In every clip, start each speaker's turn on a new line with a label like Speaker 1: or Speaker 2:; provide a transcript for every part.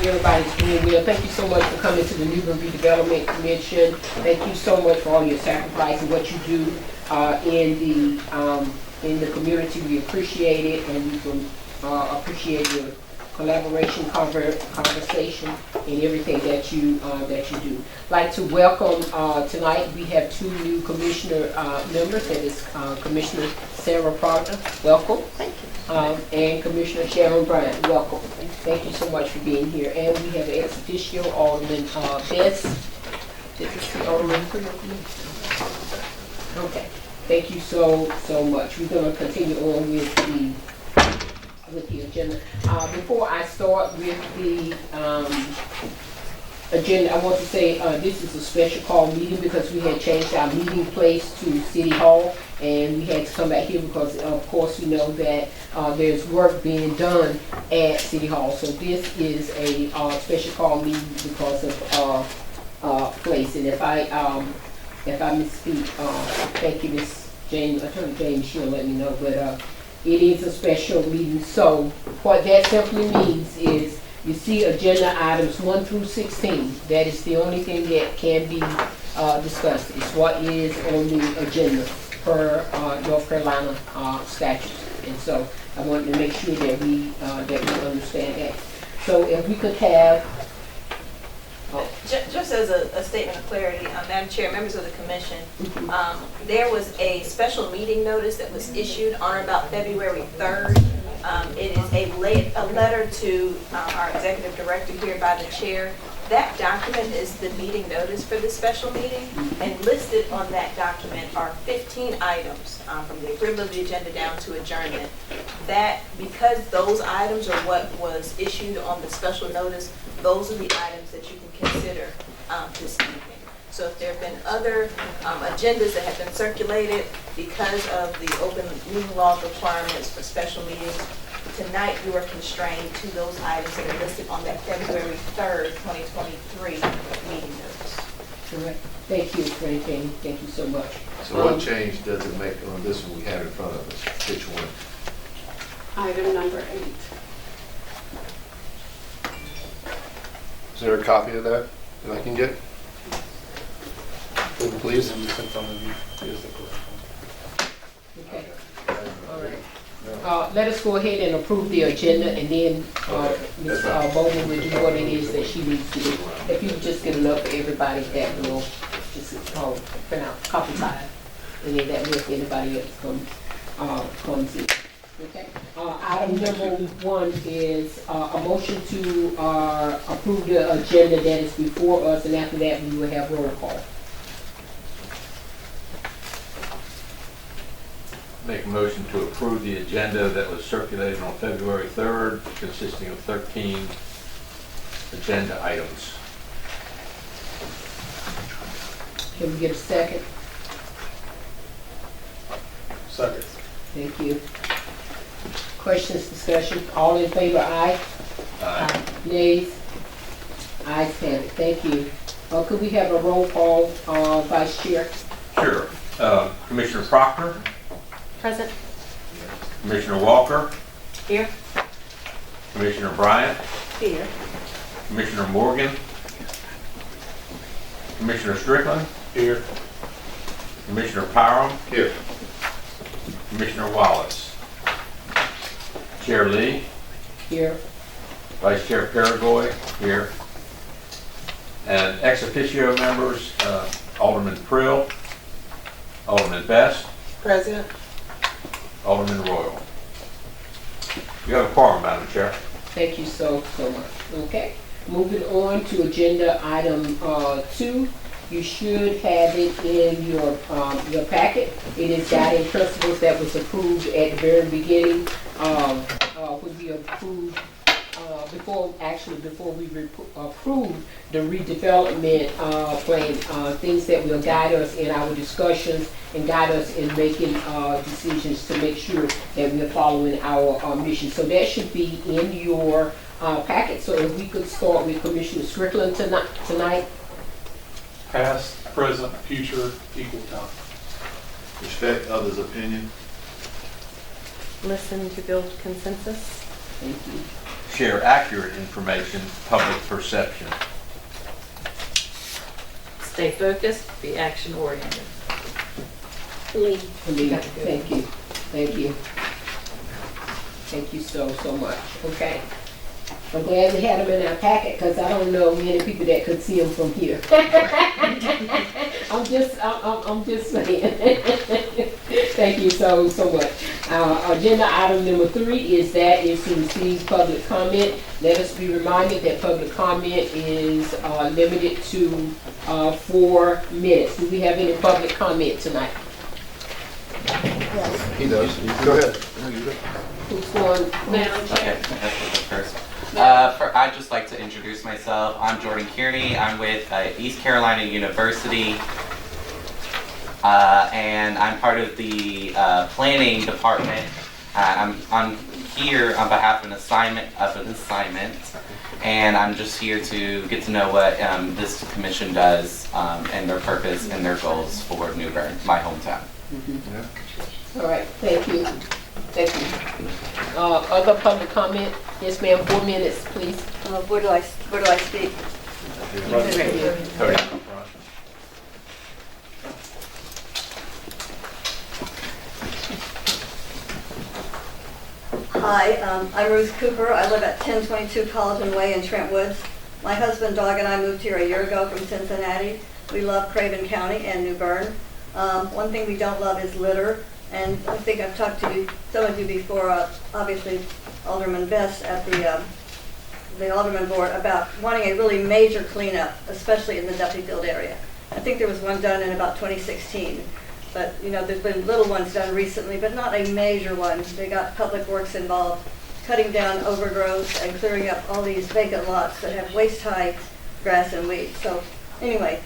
Speaker 1: everybody's doing well. Thank you so much for coming to the Newbern Redevelopment Commission. Thank you so much for all your sacrifice and what you do in the community. We appreciate it, and we appreciate your collaboration, conversation, and everything that you do. I'd like to welcome tonight. We have two new commissioner members. That is Commissioner Sarah Proctor. Welcome.
Speaker 2: Thank you.
Speaker 1: And Commissioner Sharon Bryant. Welcome. Thank you so much for being here. And we have ex officio Alderman Bess. Did you see Alderman? Okay. Thank you so much. We're going to continue on with the agenda. Before I start with the agenda, I want to say this is a special call meeting because we had changed our meeting place to City Hall, and we had to come back here because, of course, we know that there's work being done at City Hall. So this is a special call meeting because of place. And if I misspeak, thank you, Ms. James, Attorney James. She'll let me know, but. It is a special meeting, so what that simply means is you see agenda items 1 through 16. That is the only thing that can be discussed. It's what is on the agenda per North Carolina statutes, and so I wanted to make sure that we understand that. So if we could have.
Speaker 2: Just as a statement of clarity, Madam Chair, members of the Commission, there was a special meeting notice that was issued on or about February 3rd. It is a letter to our Executive Director here by the Chair. That document is the meeting notice for this special meeting, and listed on that document are 15 items from the approval of the agenda down to adjournment. That, because those items are what was issued on the special notice, those are the items that you can consider this evening. So if there have been other agendas that have been circulated because of the open meeting law requirements for special meetings, tonight you are constrained to those items that are listed on that February 3rd, 2023 meeting notice.
Speaker 1: Correct. Thank you, Attorney James. Thank you so much.
Speaker 3: So what change does it make on this one we have in front of us? Which one?
Speaker 4: Item number 8.
Speaker 3: Is there a copy of that I can get? Please.
Speaker 1: Okay. All right. Let us go ahead and approve the agenda, and then Ms. Bowman will do what it is that she needs to do. If you just get enough for everybody, that will just print out copy five, and then that way if anybody else comes in. Okay. Item number 1 is a motion to approve the agenda that is before us, and after that we will have roll call.
Speaker 5: Make a motion to approve the agenda that was circulated on February 3rd, consisting of 13 agenda items.
Speaker 1: Can we get a second?
Speaker 3: Second.
Speaker 1: Thank you. Questions, discussion, all in favor, aye?
Speaker 5: Aye.
Speaker 1: Nays? Ayes have it. Thank you. Could we have a roll call, Vice Chair?
Speaker 5: Sure. Commissioner Proctor,
Speaker 4: Present.
Speaker 5: Commissioner Walker,
Speaker 2: Here.
Speaker 5: Commissioner Bryant,
Speaker 2: Here.
Speaker 5: Commissioner Morgan, Commissioner Strickland,
Speaker 3: Here.
Speaker 5: Commissioner Parham,
Speaker 3: Here.
Speaker 5: Commissioner Wallace, Chair Lee,
Speaker 1: Here.
Speaker 5: Vice Chair Paragoy, here, and ex officio members, Alderman Prill, Alderman Best,
Speaker 2: President.
Speaker 5: Alderman Royal. You have a quorum, Madam Chair.
Speaker 1: Thank you so much. Okay. Moving on to agenda item 2. You should have it in your packet. It is guiding principles that was approved at the very beginning. Would be approved before we approve the redevelopment plan. Things that will guide us in our discussions and guide us in making decisions to make sure that we're following our mission. So that should be in your packet. So if we could start with Commissioner Strickland tonight.
Speaker 6: Past, present, future, equal time.
Speaker 3: Respect others' opinion.
Speaker 4: Listen to build consensus.
Speaker 1: Thank you.
Speaker 5: share accurate information, public perception.
Speaker 7: Stay focused, be action oriented.
Speaker 4: Lee.
Speaker 1: Thank you, thank you. Thank you so much, okay. I'm glad we had them in our packet, because I don't know many people that could see them from here. I'm just saying. Thank you so much. Agenda item number 3 is to receive public comment. Let us be reminded that public comment is limited to 4 minutes. Do we have any public comment tonight?
Speaker 3: He does. Go ahead.
Speaker 1: Who's going?
Speaker 7: Madam Chair.
Speaker 8: Okay, that's first. I'd just like to introduce myself. I'm Jordan Kearney. I'm with East Carolina University, and I'm part of the planning department. I'm here on behalf of an assignment, and I'm just here to get to know what this commission does and their purpose and their goals for New Bern, my hometown.
Speaker 1: All right, thank you. Thank you. Other public comment? Yes, ma'am, 4 minutes, please.
Speaker 9: Where do I speak?
Speaker 1: Right here.
Speaker 9: Hi, I'm Ruth Cooper. I live at 1022 Colleton Way in Trent Woods. My husband, dog, and I moved here a year ago from Cincinnati. We love Craven County and New Bern. One thing we don't love is litter. And I think I've talked to some of you before, obviously Alderman Best at the Alderman Board, about wanting a really major cleanup, especially in the Duffyfield area. I think there was one done in about 2016. But, you know, there's been little ones done recently, but not a major one. They got Public Works involved, cutting down overgrowth and clearing up all these vacant lots that have waist-high grass and weeds. So anyway,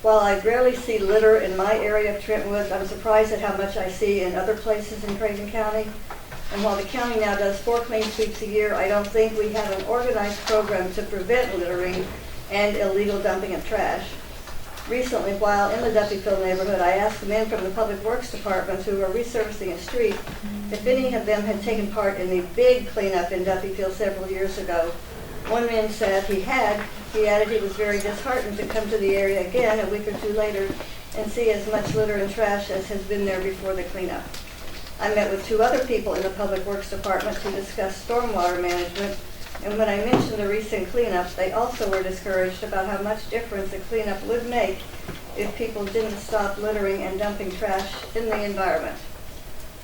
Speaker 9: while I rarely see litter in my area of Trent Woods, I'm surprised at how much I see in other places in Craven County. And while the county now does 4 clean sweeps a year, I don't think we have an organized program to prevent littering and illegal dumping of trash. Recently, while in the Duffyfield neighborhood, I asked the men from the Public Works Department who were resurfacing a street if any of them had taken part in the big cleanup in Duffyfield several years ago. One man said he had. He added he was very disheartened to come to the area again a week or 2 later and see as much litter and trash as has been there before the cleanup. I met with 2 other people in the Public Works Department to discuss stormwater management, and when I mentioned the recent cleanup, they also were discouraged about how much difference a cleanup would make if people didn't stop littering and dumping trash in the environment.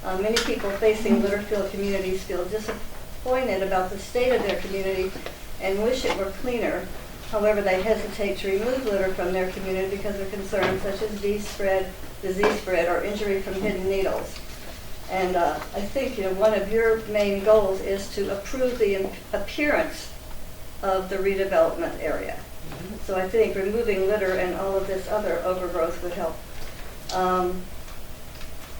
Speaker 9: Many people facing litter-filled communities feel disappointed about the state of their community and wish it were cleaner. However, they hesitate to remove litter from their community because of concerns such as disease spread, or injury from hidden needles. And I think, you know, one of your main goals is to improve the appearance of the redevelopment area. So I think removing litter and all of this other overgrowth would help.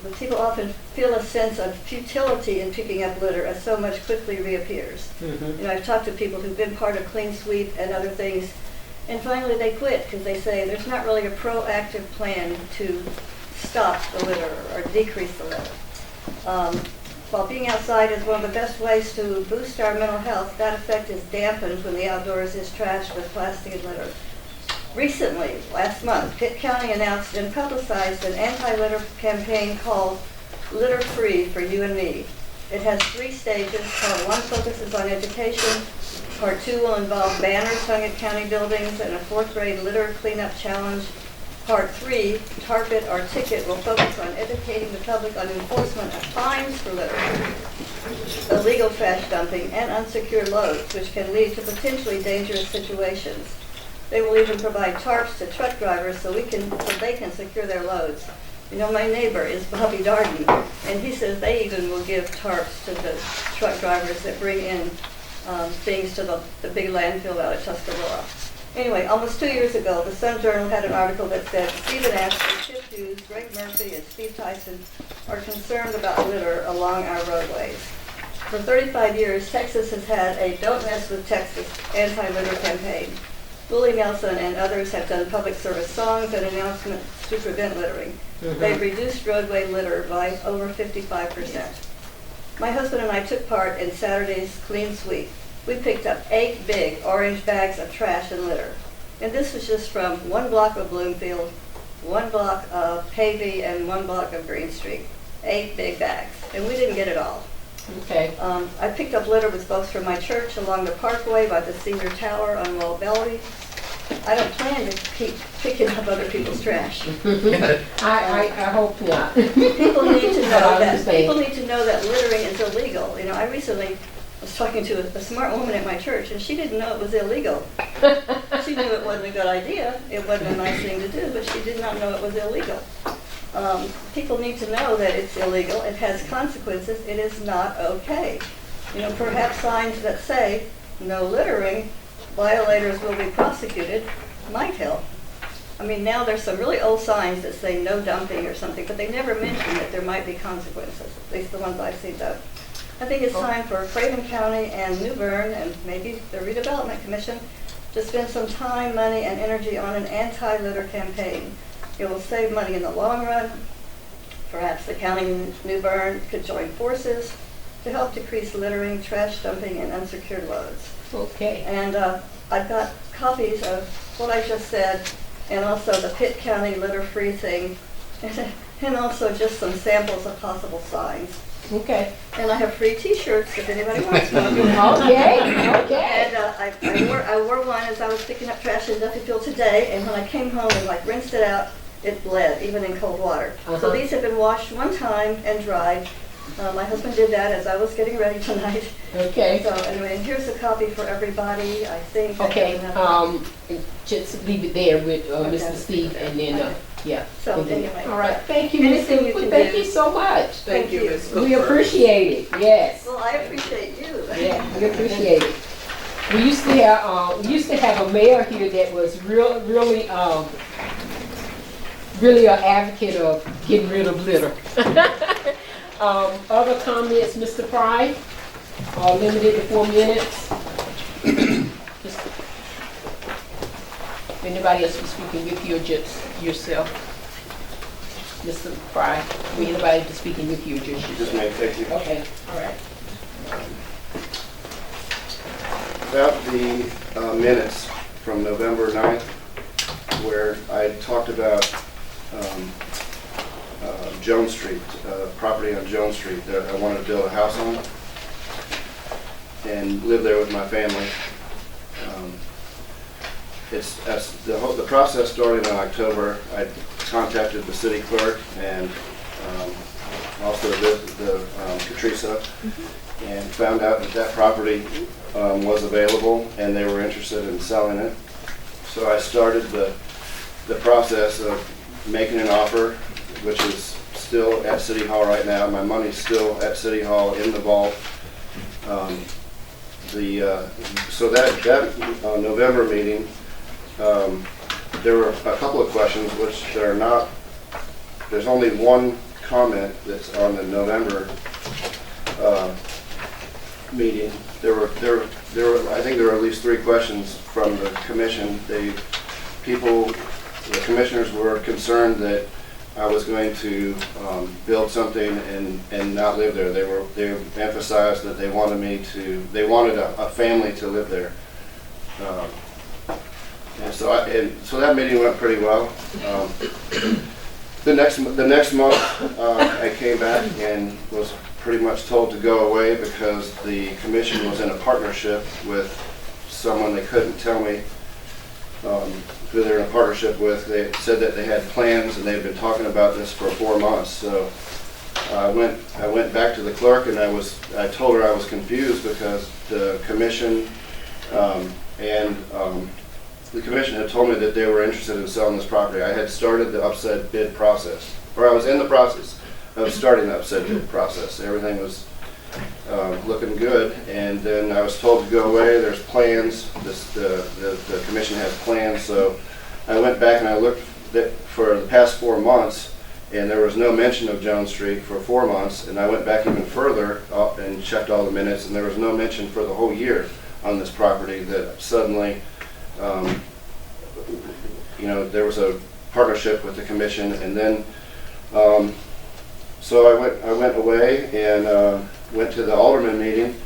Speaker 9: But people often feel a sense of futility in picking up litter as so much quickly reappears. You know, I've talked to people who've been part of Clean Sweep and other things, and finally they quit because they say there's not really a proactive plan to stop the litter or decrease the litter. While being outside is one of the best ways to boost our mental health, that effect is dampened when the outdoors is trashed with plastic and litter. Recently, last month, Pitt County announced and publicized an anti-litter campaign called Litter Free for You and Me. It has 3 stages. Part 1 focuses on education. Part 2 will involve banners hung at county buildings and a 4th grade litter cleanup challenge. Part 3, Tarp It or Ticket, will focus on educating the public on enforcement of fines for litter, illegal trash dumping, and unsecured loads, which can lead to potentially dangerous situations. They will even provide tarps to truck drivers so they can secure their loads. You know, my neighbor is Bobby Darden, and he says they even will give tarps to the truck drivers that bring in things to the big landfill out at Tuscarora. Anyway, almost 2 years ago, the Sun Journal had an article that said Stephen Ashley, Chip Hughes, Greg Murphy, and Steve Tyson are concerned about litter along our roadways. For 35 years, Texas has had a Don't Mess with Texas anti-litter campaign. Willie Nelson and others have done public service songs and announcements to prevent littering. They've reduced roadway litter by over 55%. My husband and I took part in Saturday's clean sweep. We picked up 8 big orange bags of trash and litter. And this was just from 1 block of Bloomfield, 1 block of Pavey, and 1 block of Green Street. 8 big bags. And we didn't get it all.
Speaker 1: Okay.
Speaker 9: I picked up litter with folks from my church along the Parkway by the Senior Tower on Wall Bellevue. I don't plan to keep picking up other people's trash.
Speaker 1: I hope not.
Speaker 9: People need to know
Speaker 1: I
Speaker 9: that,
Speaker 1: understand.
Speaker 9: people need to know that littering is illegal. You know, I recently was talking to a smart woman at my church, and she didn't know it was illegal. She knew it wasn't a good idea, it wasn't a nice thing to do, but she did not know it was illegal. People need to know that it's illegal, it has consequences, it is not okay. You know, perhaps signs that say, no littering, violators will be prosecuted, might help. I mean, now there's some really old signs that say no dumping or something, but they never mention that there might be consequences, at least the ones I've seen though. I think it's time for Craven County and New Bern and maybe the Redevelopment Commission to spend some time, money, and energy on an anti-litter campaign. It will save money in the long run. Perhaps the county and New Bern could join forces to help decrease littering, trash dumping, and unsecured loads.
Speaker 1: Okay.
Speaker 9: And I've got copies of what I just said, and also the Pitt County litter-free thing, and also just some samples of possible signs.
Speaker 1: Okay.
Speaker 9: And I have free T-shirts if anybody wants one.
Speaker 1: Okay. Okay.
Speaker 9: And I wore one as I was picking up trash in Duffyfield today, and when I came home and like rinsed it out, it bled, even in cold water. So these have been washed one time and dried. My husband did that as I was getting ready tonight.
Speaker 1: Okay.
Speaker 9: So anyway, and here's a copy for everybody, I think.
Speaker 1: Okay. Just leave it there with Mr.
Speaker 9: Okay.
Speaker 1: Steve, and then yeah.
Speaker 9: So
Speaker 1: Thank you.
Speaker 9: anyway.
Speaker 1: All right. Thank you, Ms.
Speaker 9: Anything you
Speaker 1: Cooper.
Speaker 9: can
Speaker 1: Thank
Speaker 9: do.
Speaker 1: you so much.
Speaker 9: Thank you.
Speaker 1: We appreciate it. Yes.
Speaker 9: Well, I appreciate you.
Speaker 1: Yeah, we appreciate it. We used to have a mayor here that was really an advocate of getting rid of litter. Other comments, Mr. Frey? Limited to 4 minutes. Just, if anybody else was speaking with you or just yourself? Mr. Frey, for anybody to speaking with you or just yourself?
Speaker 3: Just me, thank you.
Speaker 1: Okay, all right.
Speaker 3: About the minutes from November 9th, where I talked about Jones Street, property on Jones Street that I wanted to build a house on and live there with my family. The process started in October. I contacted the city clerk and also the Katrisa, and found out that property was available and they were interested in selling it. So I started the process of making an offer, which is still at City Hall right now. My money's still at City Hall in the vault. So that November meeting, there were a couple of questions which there are not. There's only one comment that's on the November meeting. I think there were at least 3 questions from the commission. The commissioners were concerned that I was going to build something and not live there. They emphasized that they wanted a family to live there. And so that meeting went pretty well. The next month, I came back and was pretty much told to go away because the commission was in a partnership with someone they couldn't tell me who they're in a partnership with. They said that they had plans and they've been talking about this for 4 months. So I went back to the clerk and I told her I was confused because the commission the commission had told me that they were interested in selling this property. I had started the upset bid process, or I was in the process of starting the upset bid process. Everything was looking good, and then I was told to go away. There's plans. The commission has plans, so I went back and I looked for the past 4 months, and there was no mention of Jones Street for 4 months. And I went back even further and checked all the minutes, and there was no mention for the whole year on this property. That suddenly, there was a partnership with the commission, and then so I went away and went to the Alderman meeting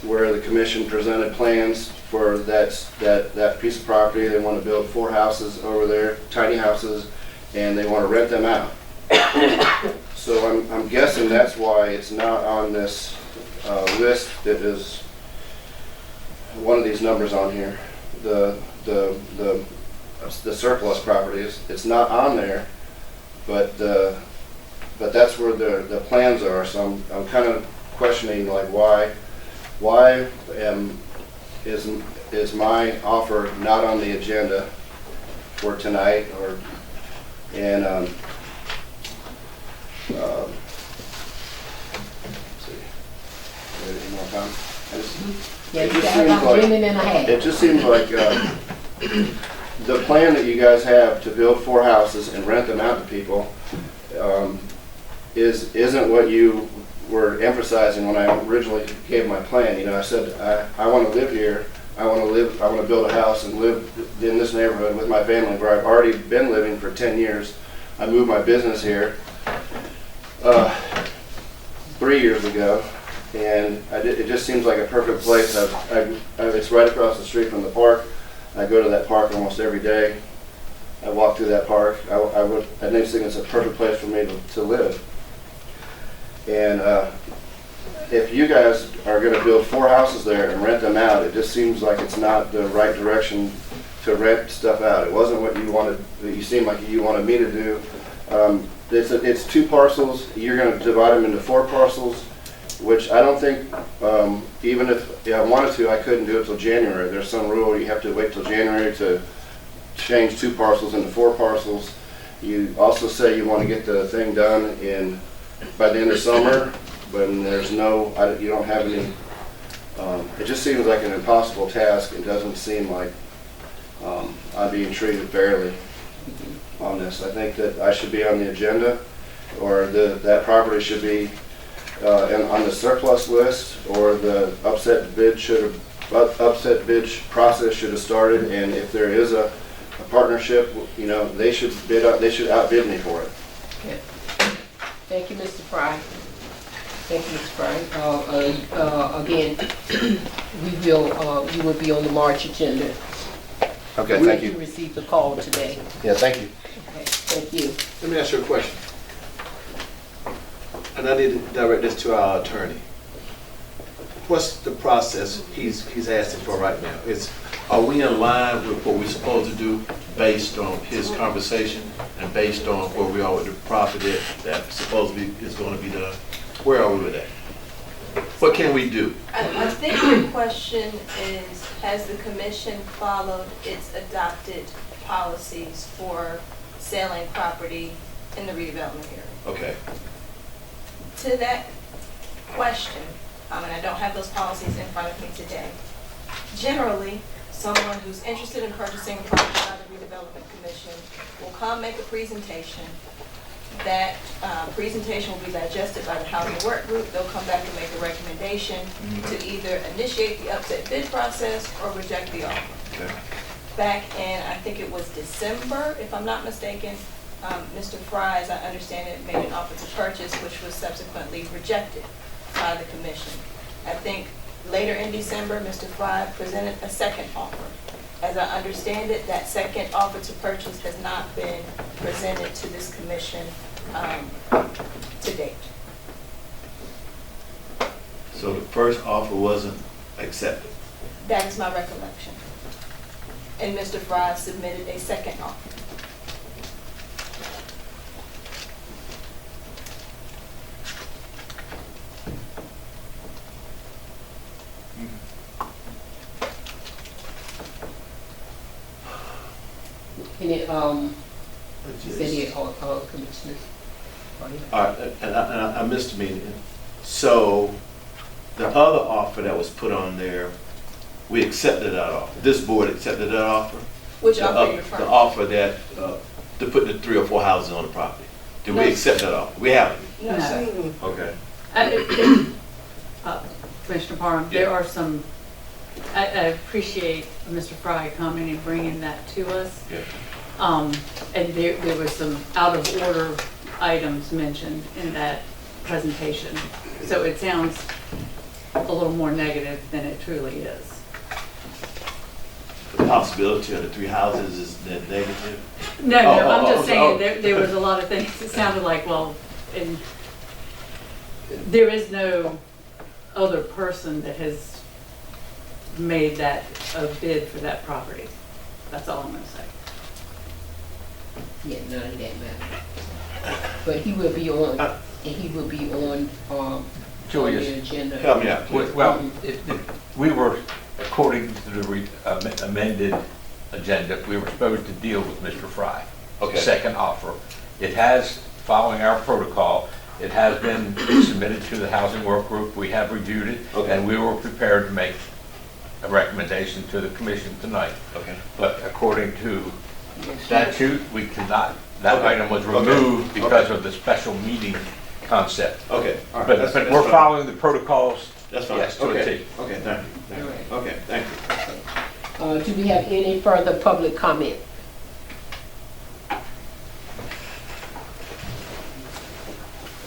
Speaker 3: where the commission presented plans for that piece of property. They want to build 4 houses over there, tiny houses, and they want to rent them out. So I'm guessing that's why it's not on this list that is one of these numbers on here. The surplus properties, it's not on there, but that's where the plans are. So I'm kind of questioning, like, why is my offer not on the agenda for tonight, let's see, any more time?
Speaker 1: Yeah,
Speaker 3: It
Speaker 1: you
Speaker 3: just
Speaker 1: got
Speaker 3: seems
Speaker 1: about a
Speaker 3: like-
Speaker 1: minute and a half.
Speaker 3: It just seems like the plan that you guys have to build 4 houses and rent them out to people isn't what you were emphasizing when I originally gave my plan. You know, I said I want to live here. I want to build a house and live in this neighborhood with my family, where I've already been living for 10 years. I moved my business here 3 years ago, and it just seems like a perfect place. It's right across the street from the park. I go to that park almost every day. I walk through that park. I just think it's a perfect place for me to live. And if you guys are going to build 4 houses there and rent them out, it just seems like it's not the right direction to rent stuff out. It wasn't what you wanted. You seem like you wanted me to do. It's 2 parcels. You're going to divide them into 4 parcels, which I don't think, even if I wanted to, I couldn't do it till January. There's some rule you have to wait till January to change 2 parcels into 4 parcels. You also say you want to get the thing done by the end of summer, when there's you don't have any. It just seems like an impossible task. It doesn't seem like I'm being treated fairly on this. I think that I should be on the agenda, or that property should be on the surplus list, or the upset bid process should have started. And if there is a partnership, you know, they should outbid me for it.
Speaker 1: Okay. Thank you, Mr. Frey. Thank you, Mr. Frey. Again, you will be on the March agenda.
Speaker 3: Okay, thank
Speaker 1: You
Speaker 3: you.
Speaker 1: received the call today.
Speaker 3: Yeah, thank you.
Speaker 1: Okay, thank you.
Speaker 10: Let me ask you a question. And I need to direct this to our attorney. What's the process he's asking for right now? Are we in line with what we're supposed to do based on his conversation and based on where we are with the property that supposedly is going to be done? Where are we with that? What can we do?
Speaker 2: I think your question is, has the commission followed its adopted policies for selling property in the redevelopment area?
Speaker 10: Okay.
Speaker 2: To that question, and I don't have those policies in front of me today, generally, someone who's interested in purchasing a property by the Redevelopment Commission will come make a presentation. That presentation will be digested by the housing work group. They'll come back and make a recommendation to either initiate the upset bid process or reject the offer.
Speaker 10: Okay.
Speaker 2: Back in, I think it was December, if I'm not mistaken, Mr. Frey, as I understand it, made an offer to purchase, which was subsequently rejected by the commission. I think later in December, Mr. Frey presented a second offer. As I understand it, that second offer to purchase has not been presented to this commission to date.
Speaker 10: So the first offer wasn't accepted?
Speaker 2: That is my recollection. And Mr. Frey submitted a second offer.
Speaker 1: Any, is there any commissioners?
Speaker 10: And I missed a meeting. So the other offer that was put on there, we accepted that offer. This board accepted that offer.
Speaker 2: Which offer are you referring
Speaker 10: The
Speaker 2: to?
Speaker 10: offer that, to put the 3 or 4 houses on the property. Did we
Speaker 2: No.
Speaker 10: accept that offer? We haven't.
Speaker 2: No, sir.
Speaker 10: Okay.
Speaker 7: Commissioner Parham, there are some, I appreciate Mr. Frey coming and bringing that to us.
Speaker 10: Yeah.
Speaker 7: And there was some out of order items mentioned in that presentation. So it sounds a little more negative than it truly is.
Speaker 10: The possibility of the 3 houses is that negative?
Speaker 7: No, I'm just saying,
Speaker 10: oh.
Speaker 7: there was a lot of things, it sounded like, well, and there is no other person that has made that a bid for that property. That's all I'm gonna say.
Speaker 1: Yeah, none of that matter. But he will be on, and he will be on the
Speaker 5: Julius,
Speaker 1: agenda.
Speaker 10: Help me out, please.
Speaker 5: well, we were, according to the amended agenda, we were supposed to deal with Mr. Frey.
Speaker 10: Okay.
Speaker 5: Second offer. It has, following our protocol, it has been submitted to the housing work group. We have reviewed it,
Speaker 10: Okay.
Speaker 5: and we were prepared to make a recommendation to the commission tonight.
Speaker 10: Okay.
Speaker 5: But according to statute, we cannot, that
Speaker 10: Okay.
Speaker 5: item was
Speaker 10: Okay.
Speaker 5: removed because
Speaker 10: Okay.
Speaker 5: of the special meeting concept.
Speaker 10: Okay, all right.
Speaker 5: But
Speaker 10: That's
Speaker 5: we're
Speaker 10: fine.
Speaker 5: following the protocols.
Speaker 10: That's fine.
Speaker 5: Yes, to a
Speaker 10: Okay,
Speaker 5: T.
Speaker 10: okay, thank you. Thank you. Okay, thank you.
Speaker 1: Do we have any further public comment?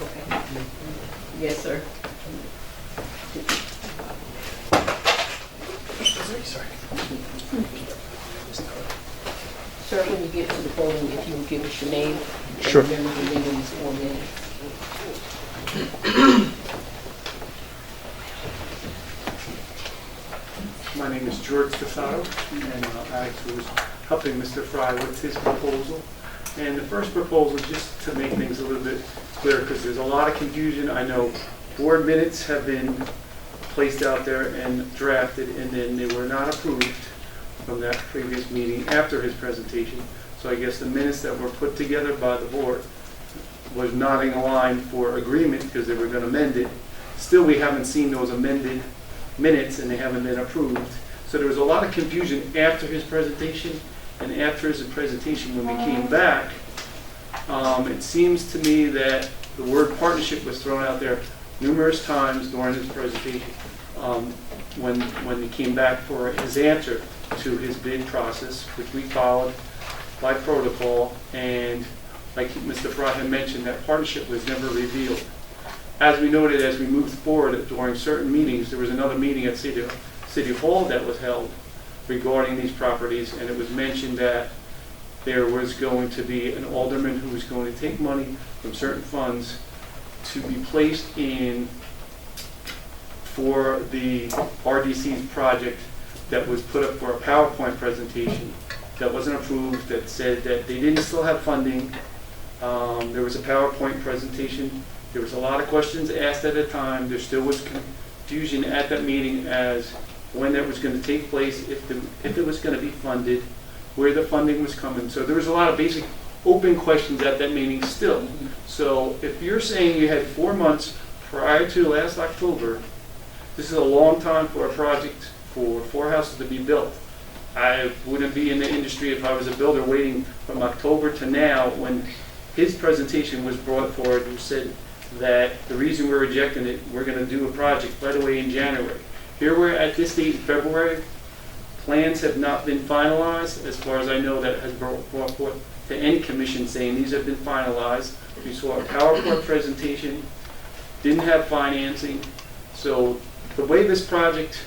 Speaker 1: Okay. Yes, sir. Sir, when you get to the podium, if you will give us your name.
Speaker 11: Sure.
Speaker 1: And remember the name of these 4 minutes.
Speaker 11: My name is George Casato, and I was helping Mr. Frey with his proposal. And the first proposal, just to make things a little bit clearer, because there's a lot of confusion. I know board minutes have been placed out there and drafted, and then they were not approved from that previous meeting after his presentation. So I guess the minutes that were put together by the board was not in line for agreement because they were going to amend it. Still, we haven't seen those amended minutes, and they haven't been approved. So there was a lot of confusion after his presentation, and after his presentation, when we came back, it seems to me that the word partnership was thrown out there numerous times during his presentation. When he came back for his answer to his bid process, which we followed by protocol, and like Mr. Frey had mentioned, that partnership was never revealed. As we noted, as we moved forward during certain meetings, there was another meeting at City Hall that was held regarding these properties, and it was mentioned that there was going to be an alderman who was going to take money from certain funds to be placed in for the RDC's project that was put up for a PowerPoint presentation that wasn't approved, that said that they didn't still have funding. There was a PowerPoint presentation. There was a lot of questions asked at the time. There still was confusion at that meeting as when that was going to take place, if it was going to be funded, where the funding was coming. So there was a lot of basic open questions at that meeting still. So if you're saying you had 4 months prior to last October, this is a long time for a project for 4 houses to be built. I wouldn't be in the industry if I was a builder waiting from October to now when his presentation was brought forward and said that the reason we're rejecting it, we're going to do a project right away in January. Here we're at this date, February. Plans have not been finalized, as far as I know, that has brought forth to any commission saying these have been finalized. We saw a PowerPoint presentation, didn't have financing. So the way this project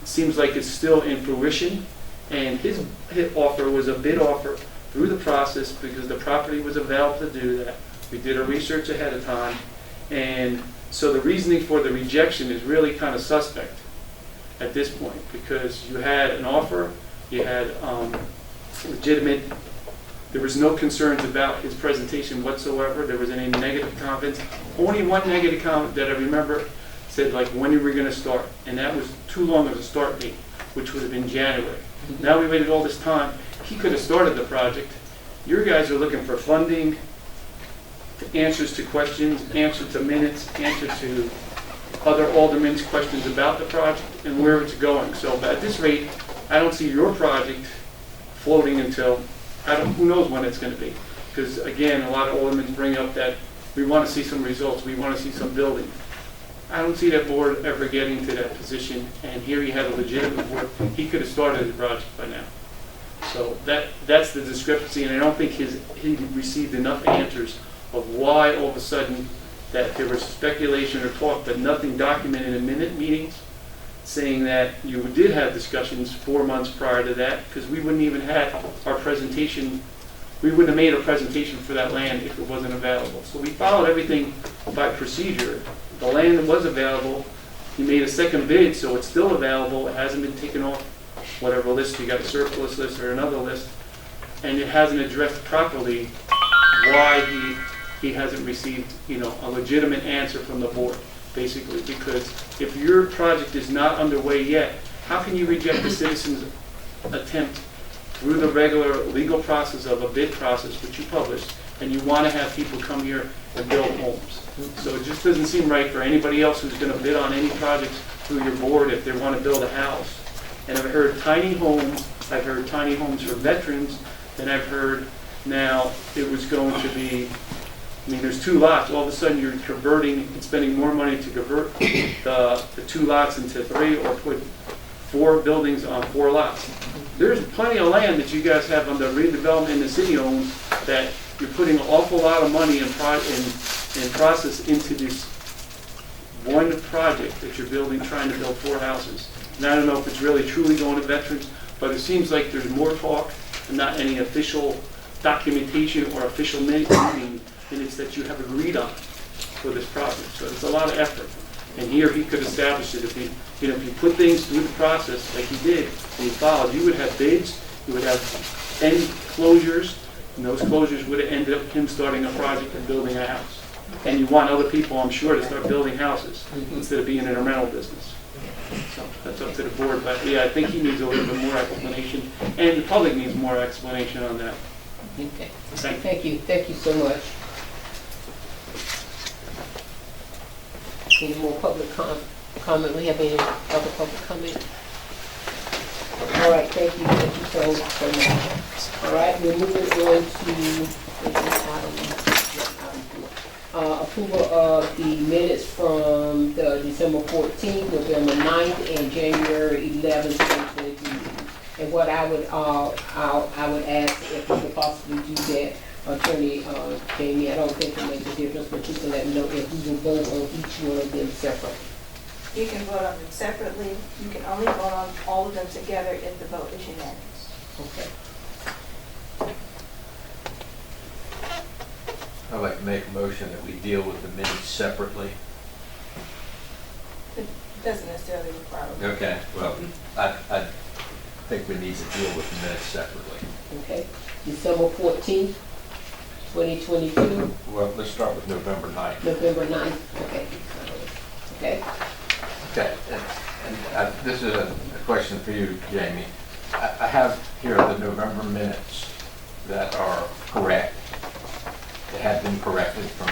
Speaker 11: seems like it's still in fruition, and his offer was a bid offer through the process because the property was available to do that. We did our research ahead of time, and so the reasoning for the rejection is really kind of suspect at this point, because you had an offer, you had legitimate, there was no concerns about his presentation whatsoever. There was any negative comments. Only one negative comment that I remember said, like, when are we going to start? And that was too long of a start date, which would have been January. Now we waited all this time. He could have started the project. Your guys are looking for funding, answers to questions, answer to minutes, answer to other aldermen's questions about the project and where it's going. So at this rate, I don't see your project floating until, who knows when it's going to be. Because again, a lot of aldermen bring up that we want to see some results, we want to see some building. I don't see that board ever getting to that position, and here he had a legitimate board. He could have started the project by now. So that's the discrepancy, and I don't think he received enough answers of why all of a sudden that there was speculation or talk, but nothing documented in minute meetings, saying that you did have discussions 4 months prior to that, because we wouldn't even have our presentation, we wouldn't have made a presentation for that land if it wasn't available. So we followed everything by procedure. The land was available. You made a second bid, so it's still available. It hasn't been taken off whatever list, you got a surplus list or another list, and it hasn't addressed properly why he hasn't received, a legitimate answer from the board, basically, because if your project is not underway yet, how can you reject the citizen's attempt through the regular legal process of a bid process, which you publish, and you want to have people come here and build homes? So it just doesn't seem right for anybody else who's going to bid on any projects through your board if they want to build a house. And I've heard tiny homes, I've heard tiny homes for veterans, and I've heard now it was going to be, there's 2 lots. All of a sudden you're converting and spending more money to convert the 2 lots into 3 or put 4 buildings on 4 lots. There's plenty of land that you guys have under redevelopment in the city owns that you're putting an awful lot of money and process into this one project that you're building, trying to build 4 houses. And I don't know if it's really truly going to veterans, but it seems like there's more talk and not any official documentation or official meeting minutes that you have agreed on for this project. So it's a lot of effort. And here he could establish it if he put things through the process like he did and he followed. You would have bids, you would have end closures, and those closures would have ended up him starting a project and building a house. And you want other people, I'm sure, to start building houses instead of being in a rental business. So that's up to the board, but yeah, I think he needs a little bit more explanation, and the public needs more explanation on that.
Speaker 1: Okay.
Speaker 11: Thank you.
Speaker 1: Thank you so much. Any more public comment? We have any other public comment? All right, thank you so much. All right, we're moving on to approval of the minutes from the December 14th, November 9th, and January 11th, 2022. And what I would ask if we could possibly do that, Attorney Jamie, I don't think it makes a difference, but you can let me know if we will vote on each one of them separately.
Speaker 2: You can vote on them separately. You can only vote on all of them together if the vote is unanimous.
Speaker 1: Okay.
Speaker 5: I'd like to make a motion that we deal with the minutes separately.
Speaker 2: It doesn't necessarily require a vote.
Speaker 5: Okay, well, I think we need to deal with the minutes separately.
Speaker 1: Okay. December 14th, 2022.
Speaker 5: Well, let's start with November 9th.
Speaker 1: November 9th. Okay. Okay.
Speaker 5: Okay, and this is a question for you, Jamie. I have here the November minutes that are correct. They have been corrected from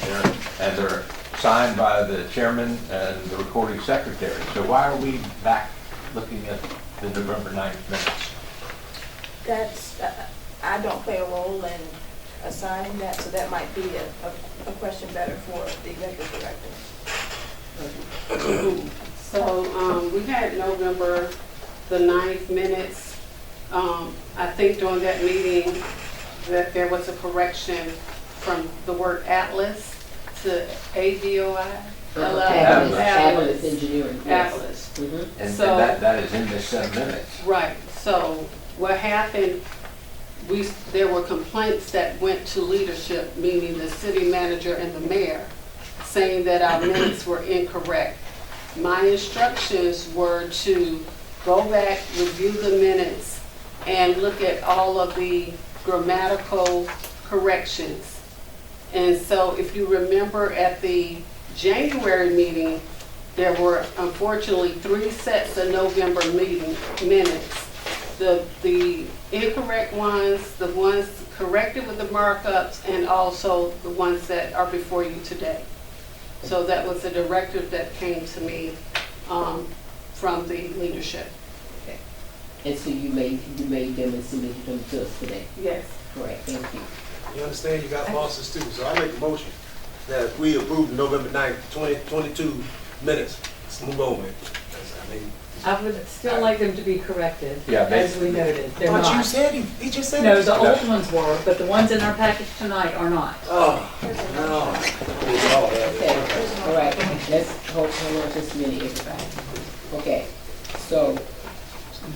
Speaker 5: there, and they're signed by the chairman and the recording secretary. So why are we back looking at the November 9th minutes?
Speaker 2: That's, I don't play a role in assigning that, so that might be a question better for the executive director.
Speaker 12: So we had November the 9th minutes. I think during that meeting that there was a correction from the word Atlas to ADOI.
Speaker 1: Atlas Engineering.
Speaker 12: Atlas.
Speaker 1: Mm-hmm.
Speaker 5: And
Speaker 12: So
Speaker 5: that is in the set minutes.
Speaker 12: right. So what happened? There were complaints that went to leadership, meaning the city manager and the mayor, saying that our minutes were incorrect. My instructions were to go back, review the minutes, and look at all of the grammatical corrections. And so if you remember at the January meeting, there were unfortunately 3 sets of November meeting minutes. The incorrect ones, the ones corrected with the markups, and also the ones that are before you today. So that was a directive that came to me from the leadership.
Speaker 1: Okay. And so you made them and submitted them to us today?
Speaker 12: Yes.
Speaker 1: Correct, thank you.
Speaker 13: You understand you got bosses too, so I make a motion that we approve the November 9th, 2022 minutes. Let's move on, man.
Speaker 7: I would still like them to be corrected,
Speaker 5: Yeah,
Speaker 7: as we noted. They're
Speaker 13: But you
Speaker 7: not.
Speaker 13: said, he just said.
Speaker 7: No, the old ones were, but the ones in our package tonight are not.
Speaker 13: Oh, no.
Speaker 1: Okay, all right, let's hold on just a minute, everybody. Okay, so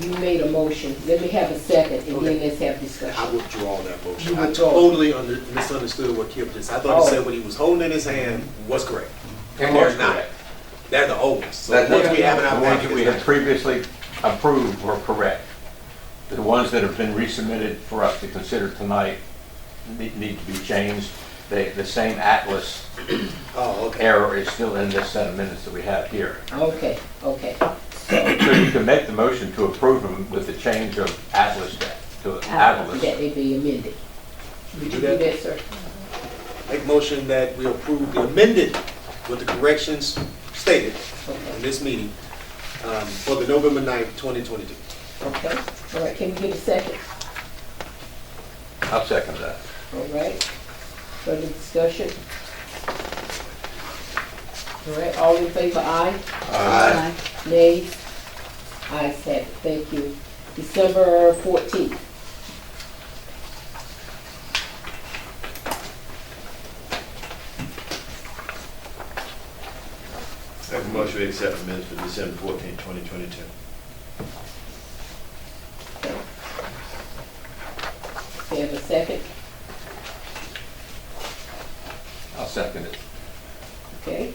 Speaker 1: you made a motion. Let me have a second, and then let's have
Speaker 13: I
Speaker 1: discussion.
Speaker 13: withdraw that motion.
Speaker 1: You
Speaker 13: I
Speaker 1: withdraw.
Speaker 13: totally misunderstood what Kip just, I thought he
Speaker 1: Oh.
Speaker 13: said what he was holding in his hand was correct.
Speaker 5: It
Speaker 13: They're
Speaker 5: was
Speaker 13: not.
Speaker 5: correct.
Speaker 13: They're the old ones. So
Speaker 5: That-
Speaker 13: the ones we have in
Speaker 5: The
Speaker 13: our
Speaker 5: ones
Speaker 13: packet
Speaker 5: that we
Speaker 13: is
Speaker 5: had
Speaker 13: not.
Speaker 5: previously approved were correct. The ones that have been resubmitted for us to consider tonight need to be changed. The same atlas
Speaker 13: Oh, okay.
Speaker 5: error is still in this set of minutes that we have here.
Speaker 1: Okay, okay.
Speaker 5: So you can make the motion to approve them with the change of atlas to atlas.
Speaker 1: That they be amended. Would you do that, sir?
Speaker 13: Make motion that we approve the amended with the corrections stated
Speaker 1: Okay,
Speaker 13: in this meeting for the November 9th, 2022.
Speaker 1: okay. All right, can we get a second?
Speaker 5: I'll second that.
Speaker 1: All right. Further discussion? All right, all in favor, aye?
Speaker 7: Aye.
Speaker 1: Nays? Ayes have it, thank you. December 14th.
Speaker 10: Make a motion to accept the minutes for December 14, 2022.
Speaker 1: Do you have a second?
Speaker 5: I'll second it.
Speaker 1: Okay.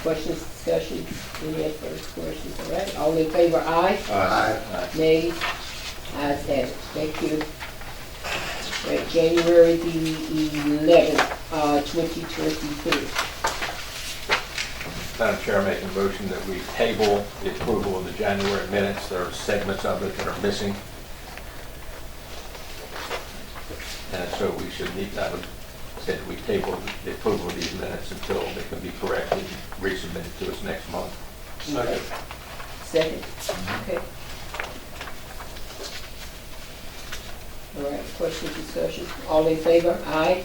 Speaker 1: Questions, discussions, any further questions, all right? All in favor, aye?
Speaker 10: Aye.
Speaker 1: Nays? Ayes have it, thank you. Right, January the 11th, 2023.
Speaker 5: Madam Chair, I make a motion that we table the approval of the January minutes. There are segments of it that are missing. And so we should I would say that we table the approval of these minutes until they can be corrected and resubmitted to us next month.
Speaker 1: Okay. Second, okay. All right, questions, discussion, all in favor, aye?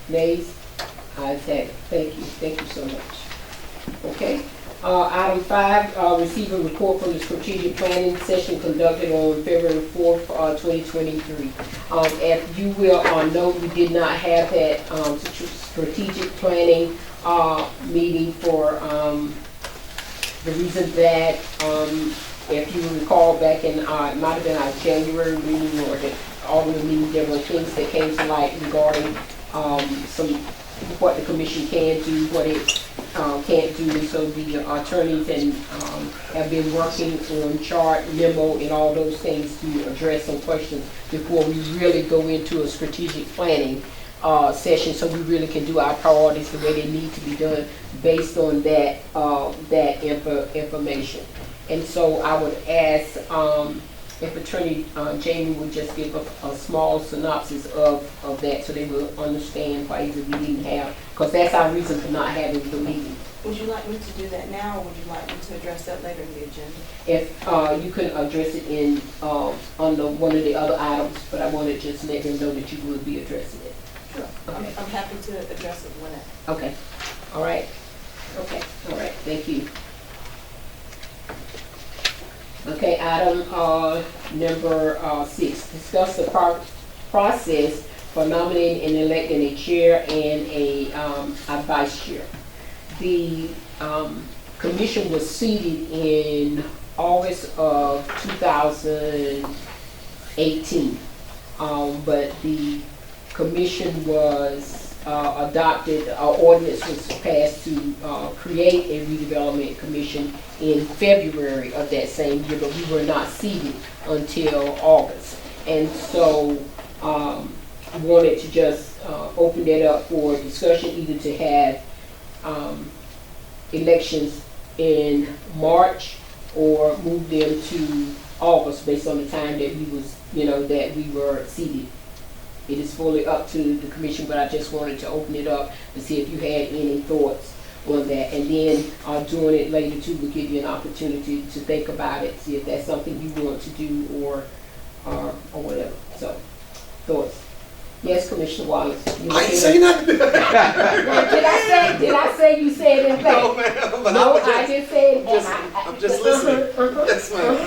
Speaker 1: Nays? Ayes have it, thank you so much. Okay, item 5, receive a report from the strategic planning session conducted on February 4th, 2023. As you will know, we did not have that strategic planning meeting for the reason that, if you recall back in, it might have been our January meeting or the Alderman meeting, there were things that came to light regarding what the commission can do, what it can't do. And so the attorneys and have been working on chart, memo, and all those things to address some questions before we really go into a strategic planning session, so we really can do our priorities the way they need to be done based on that information. And so I would ask if Attorney Jamie would just give a small synopsis of that, so they will understand why we didn't have, because that's our reason for not having the meeting.
Speaker 2: Would you like me to do that now, or would you like me to address that later in the agenda?
Speaker 1: If you could address it in under one of the other items, but I want to just let them know that you would be addressing it.
Speaker 2: Sure.
Speaker 1: Okay.
Speaker 2: I'm happy to address it whenever.
Speaker 1: Okay. All right. Okay. All right. Thank you. Okay, item number 6, discuss the process for nominating and electing a chair and a vice chair. The commission was seated in August of 2018, but the commission was adopted, ordinance was passed to create a redevelopment commission in February of that same year, but we were not seated until August. And so wanted to just open that up for discussion, either to have elections in March or move them to August based on the time that we was, that we were seated. It is fully up to the commission, but I just wanted to open it up to see if you had any thoughts on that. And then doing it later too will give you an opportunity to think about it, see if that's something you want to do or whatever. So, thoughts? Yes, Commissioner Wallace. You
Speaker 13: I ain't
Speaker 1: were
Speaker 13: say nothing.
Speaker 1: Did I say you said it in fact?
Speaker 13: No, ma'am, but
Speaker 1: No,
Speaker 13: I'm
Speaker 1: I didn't say it.
Speaker 13: I'm just listening. Yes, ma'am.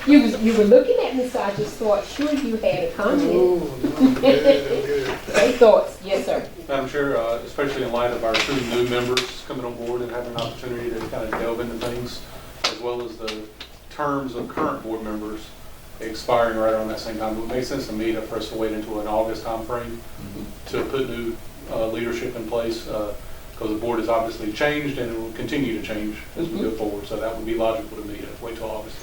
Speaker 1: You were looking at me, so I just thought, sure you had a comment.
Speaker 13: Ooh, no, I'm good.
Speaker 1: Any thoughts? Yes, sir.
Speaker 6: Madam Chair, especially in light of our 2 new members coming on board and having an opportunity to kind of delve into things, as well as the terms of current board members expiring right around that same time, it would make sense to me for us to wait until an August timeframe to put new leadership in place, because the board has obviously changed and it will continue to change as we go forward. So that would be logical to me to wait till August.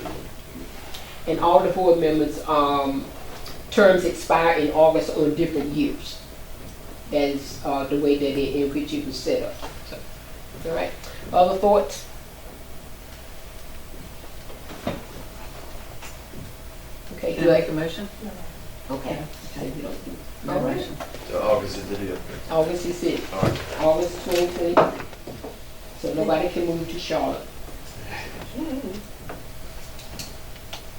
Speaker 1: And all the board members' terms expire in August on different years. That is the way that in which it was set up. So, all right. Other thoughts? Okay.
Speaker 7: Can I make a motion?
Speaker 1: Okay.
Speaker 7: Okay.
Speaker 1: All right.
Speaker 10: So August is the deal.
Speaker 1: August is it.
Speaker 10: All right.
Speaker 1: August 2020. So nobody can move to Charlotte.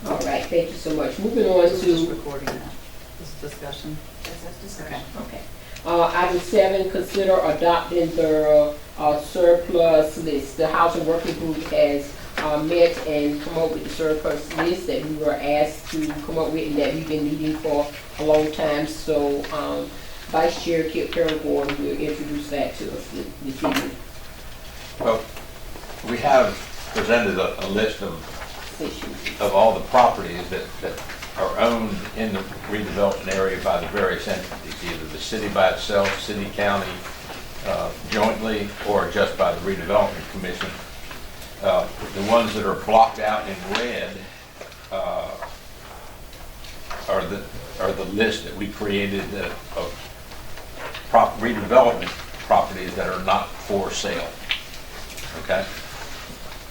Speaker 1: All right. Thank you so much. Moving on
Speaker 7: Just
Speaker 1: to.
Speaker 7: recording that. This discussion.
Speaker 1: Okay. Item 7, consider adopting the surplus list. The Housing Working Group has met and come up with the surplus list that we were asked to come up with and that we've been needing for a long time. So Vice Chair Kip Perigord will introduce that to us this evening.
Speaker 5: Well, we have presented a list of all the properties that are owned in the redevelopment area by the various entities, either the city by itself, city, county, jointly, or just by the redevelopment commission. The ones that are blocked out in red are the list that we created of redevelopment properties that are not for sale. Okay?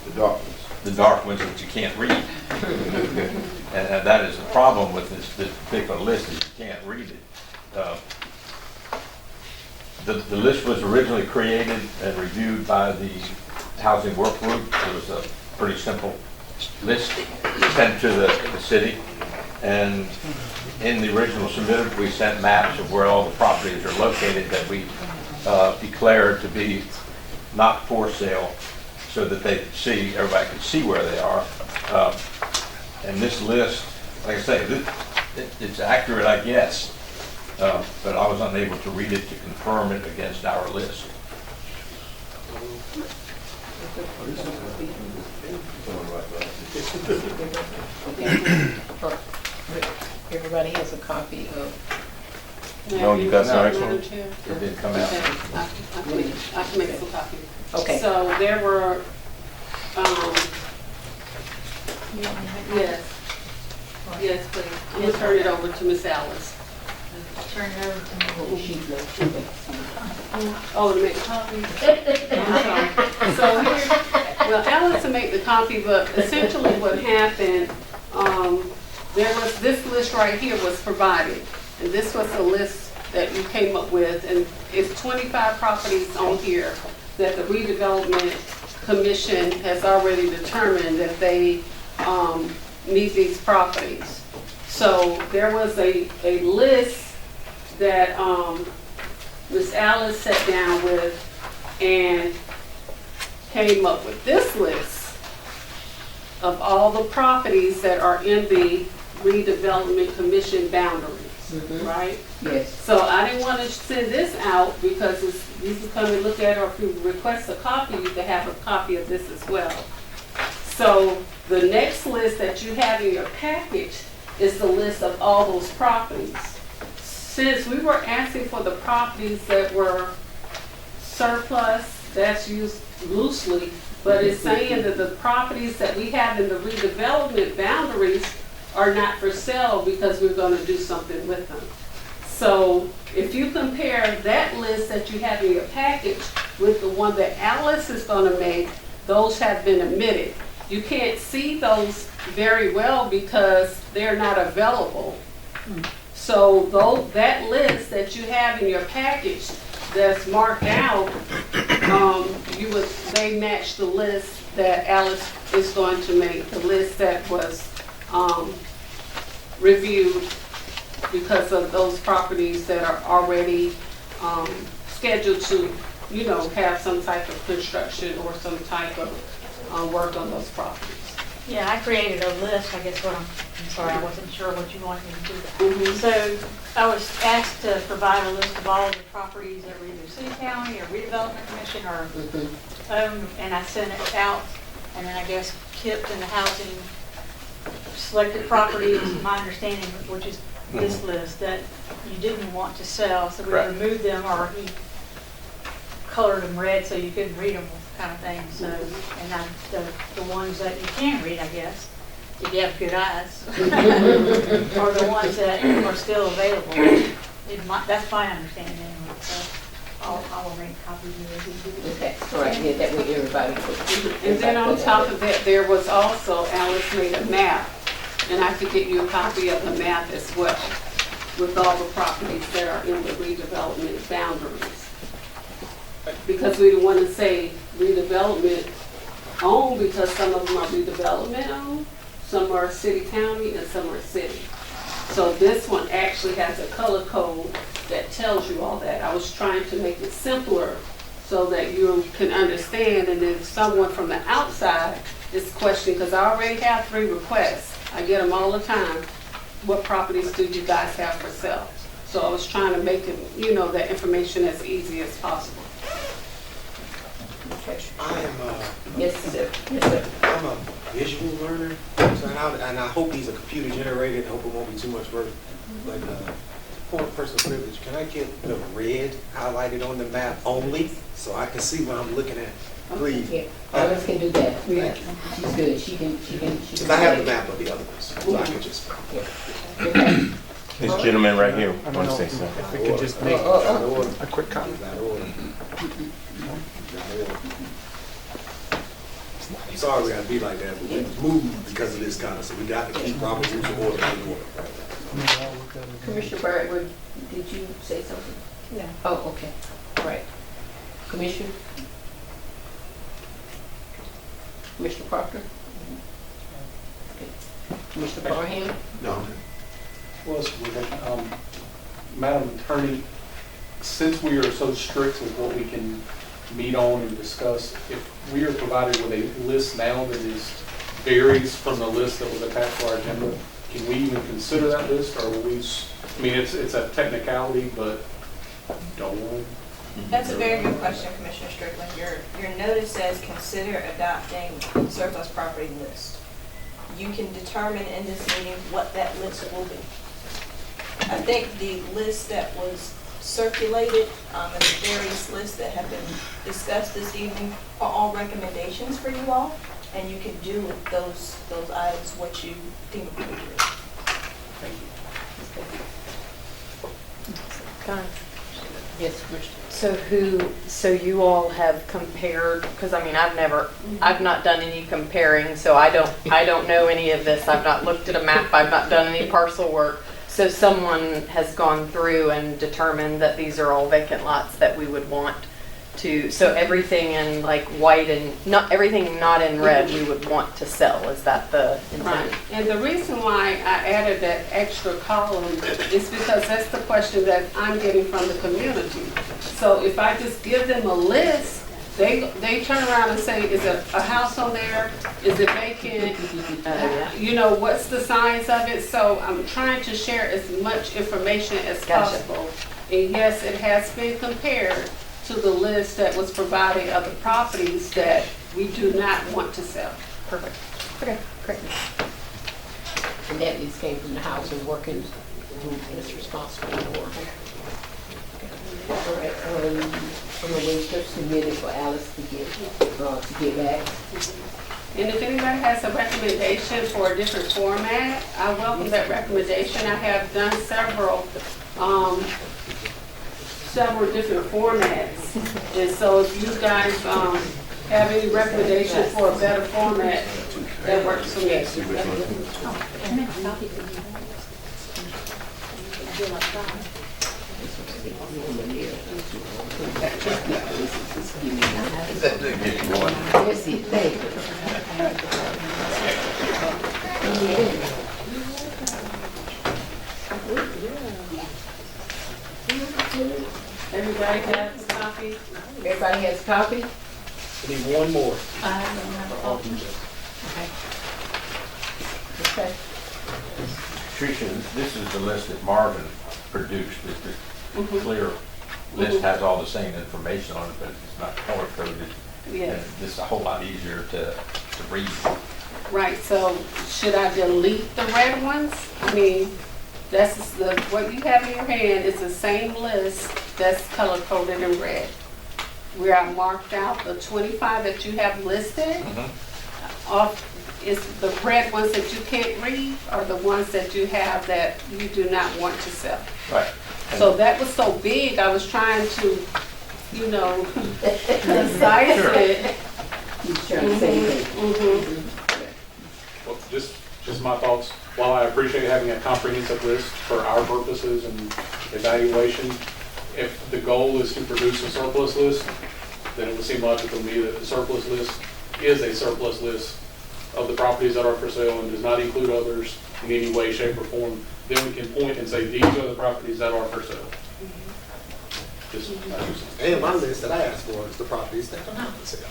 Speaker 3: The dark ones.
Speaker 5: The dark ones that you can't read. And that is the problem with this particular list, is you can't read it. The list was originally created and reviewed by the Housing Work Group. It was a pretty simple list sent to the city. And in the original submitted, we sent maps of where all the properties are located that we declared to be not for sale, so that they could see, everybody could see where they are. And this list, like I say, it's accurate, I guess, but I was unable to read it to confirm it against our list.
Speaker 1: Everybody has a copy of.
Speaker 5: No, you got the next one?
Speaker 12: Madam Chair?
Speaker 5: It didn't come out.
Speaker 12: Okay, I can make some copies.
Speaker 1: Okay.
Speaker 12: So there were, yes, please. I'm gonna turn it over to Miss Alice.
Speaker 2: Turn it over to me.
Speaker 12: Oh, to make a copy? So here, well, Alice to make the copy, but essentially what happened, there was, this list right here was provided. And this was a list that you came up with, and it's 25 properties on here that the redevelopment commission has already determined that they need these properties. So there was a list that Ms. Alice sat down with and came up with this list of all the properties that are in the redevelopment commission boundaries.
Speaker 1: Mm-hmm.
Speaker 12: Right?
Speaker 1: Yes.
Speaker 12: So I didn't want to send this out because you can come and look at it, or if you request a copy, you can have a copy of this as well. So the next list that you have in your package is the list of all those properties. Since we were asking for the properties that were surplus, that's used loosely, but it's saying that the properties that we have in the redevelopment boundaries are not for sale because we're going to do something with them. So if you compare that list that you have in your package with the one that Alice is going to make, those have been omitted. You can't see those very well because they're not available. So that list that you have in your package that's marked out, they match the list that Alice is going to make, the list that was reviewed because of those properties that are already scheduled to, you know, have some type of construction or some type of work on those properties.
Speaker 14: Yeah, I created a list, I guess I'm sorry, I wasn't sure what you wanted me to do.
Speaker 12: Mhm.
Speaker 14: So I was asked to provide a list of all of the properties that were either city, county, or redevelopment commission, or and I sent it out, and then I guess Kip in the housing selected properties, my understanding, which is this list, that you didn't want to sell, so we removed them, or he colored them red so you couldn't read them, kind of thing. So, and then the ones that you can read, I guess, if you have good eyes, are the ones that are still available. That's my understanding anyway. So I'll make copies of those.
Speaker 1: Okay, all right, yeah, that way everybody.
Speaker 12: And then on top of that, there was also, Alice made a map, and I could get you a copy of the map as well, with all the properties that are in the redevelopment boundaries. Because we didn't want to say redevelopment owned, because some of them are redevelopment owned, some are city county, and some are city. So this one actually has a color code that tells you all that. I was trying to make it simpler so that you can understand, and if someone from the outside is questioning, because I already have 3 requests, I get them all the time, what properties do you guys have for sale? So I was trying to make it, you know, that information as easy as possible.
Speaker 13: I am,
Speaker 1: Yes, sir. Yes, sir.
Speaker 13: I'm a visual learner, so and I hope these are computer generated. I hope it won't be too much work. But for personal privilege, can I get the red highlighted on the map only, so I can see what I'm looking at? Please.
Speaker 1: Yeah, Alice can do that.
Speaker 13: Thank you.
Speaker 1: She's good. She can.
Speaker 13: Because I have the map of the other ones, so I can just.
Speaker 1: Okay.
Speaker 15: This gentleman right here want to say something.
Speaker 11: If we could just make
Speaker 13: a
Speaker 11: quick comment.
Speaker 13: I'm sorry we gotta be like that, but we moved because of this kind of, so we got to keep Robert's rules of order in order.
Speaker 1: Commissioner Byrd, did you say something?
Speaker 14: Yeah.
Speaker 1: Oh, okay. All right. Commissioner? Commissioner Proctor? Okay. Commissioner Barham?
Speaker 13: No.
Speaker 6: Well, Madam Attorney, since we are so strict with what we can meet on and discuss, if we are provided with a list now that varies from the list that was attached to our agenda, can we even consider that list, or will we, I mean, it's a technicality, but don't we?
Speaker 2: That's a very good question, Commissioner Strickland. Your notice says consider adopting surplus property list. You can determine in this meeting what that list will be. I think the list that was circulated and the various lists that have been discussed this evening are all recommendations for you all, and you can do with those items what you deem appropriate.
Speaker 6: Thank you.
Speaker 1: Yes, Commissioner.
Speaker 16: So you all have compared, because I mean, I've not done any comparing, so I don't know any of this. I've not looked at a map, I've not done any parcel work. So someone has gone through and determined that these are all vacant lots that we would want to, so everything in like white and not everything not in red we would want to sell. Is that the intent?
Speaker 12: Right. And the reason why I added that extra column is because that's the question that I'm getting from the community. So if I just give them a list, they turn around and say, is there a house on there? Is it vacant? You know, what's the size of it? So I'm trying to share as much information as possible. And yes, it has been compared to the list that was provided of the properties that we do not want to sell.
Speaker 16: Perfect. Okay, great.
Speaker 1: And that list came from the Housing Working Group that's responsible for. All right, I'm gonna wait just a minute for Alice to get back.
Speaker 12: And if anybody has a recommendation for a different format, I welcome that recommendation. I have done several different formats. And so if you guys have any recommendations for a better format, that works for me.
Speaker 1: That's it, thank you.
Speaker 12: Everybody has a copy?
Speaker 1: Everybody has a copy?
Speaker 13: We need one more.
Speaker 7: I don't have a copy.
Speaker 1: Okay.
Speaker 5: Tricia, this is the list that Marvin produced. The clear list has all the same information on it, but it's not color coded.
Speaker 12: Yes.
Speaker 5: And this is a whole lot easier to read.
Speaker 12: Right, so should I delete the red ones? I mean, that's what you have in your hand is the same list that's color coded in red. Where I marked out the 25 that you have listed, is the red ones that you can't read or the ones that you have that you do not want to sell.
Speaker 5: Right.
Speaker 12: So that was so big, I was trying to, you know, concise it.
Speaker 1: He's trying to say anything.
Speaker 6: Well, just my thoughts. While I appreciate having a comprehensive list for our purposes and evaluation, if the goal is to produce a surplus list, then it would seem logical to me that the surplus list is a surplus list of the properties that are for sale and does not include others in any way, shape, or form. Then we can point and say, these are the properties that are for sale.
Speaker 13: And my list that I asked for is the properties that are not for sale.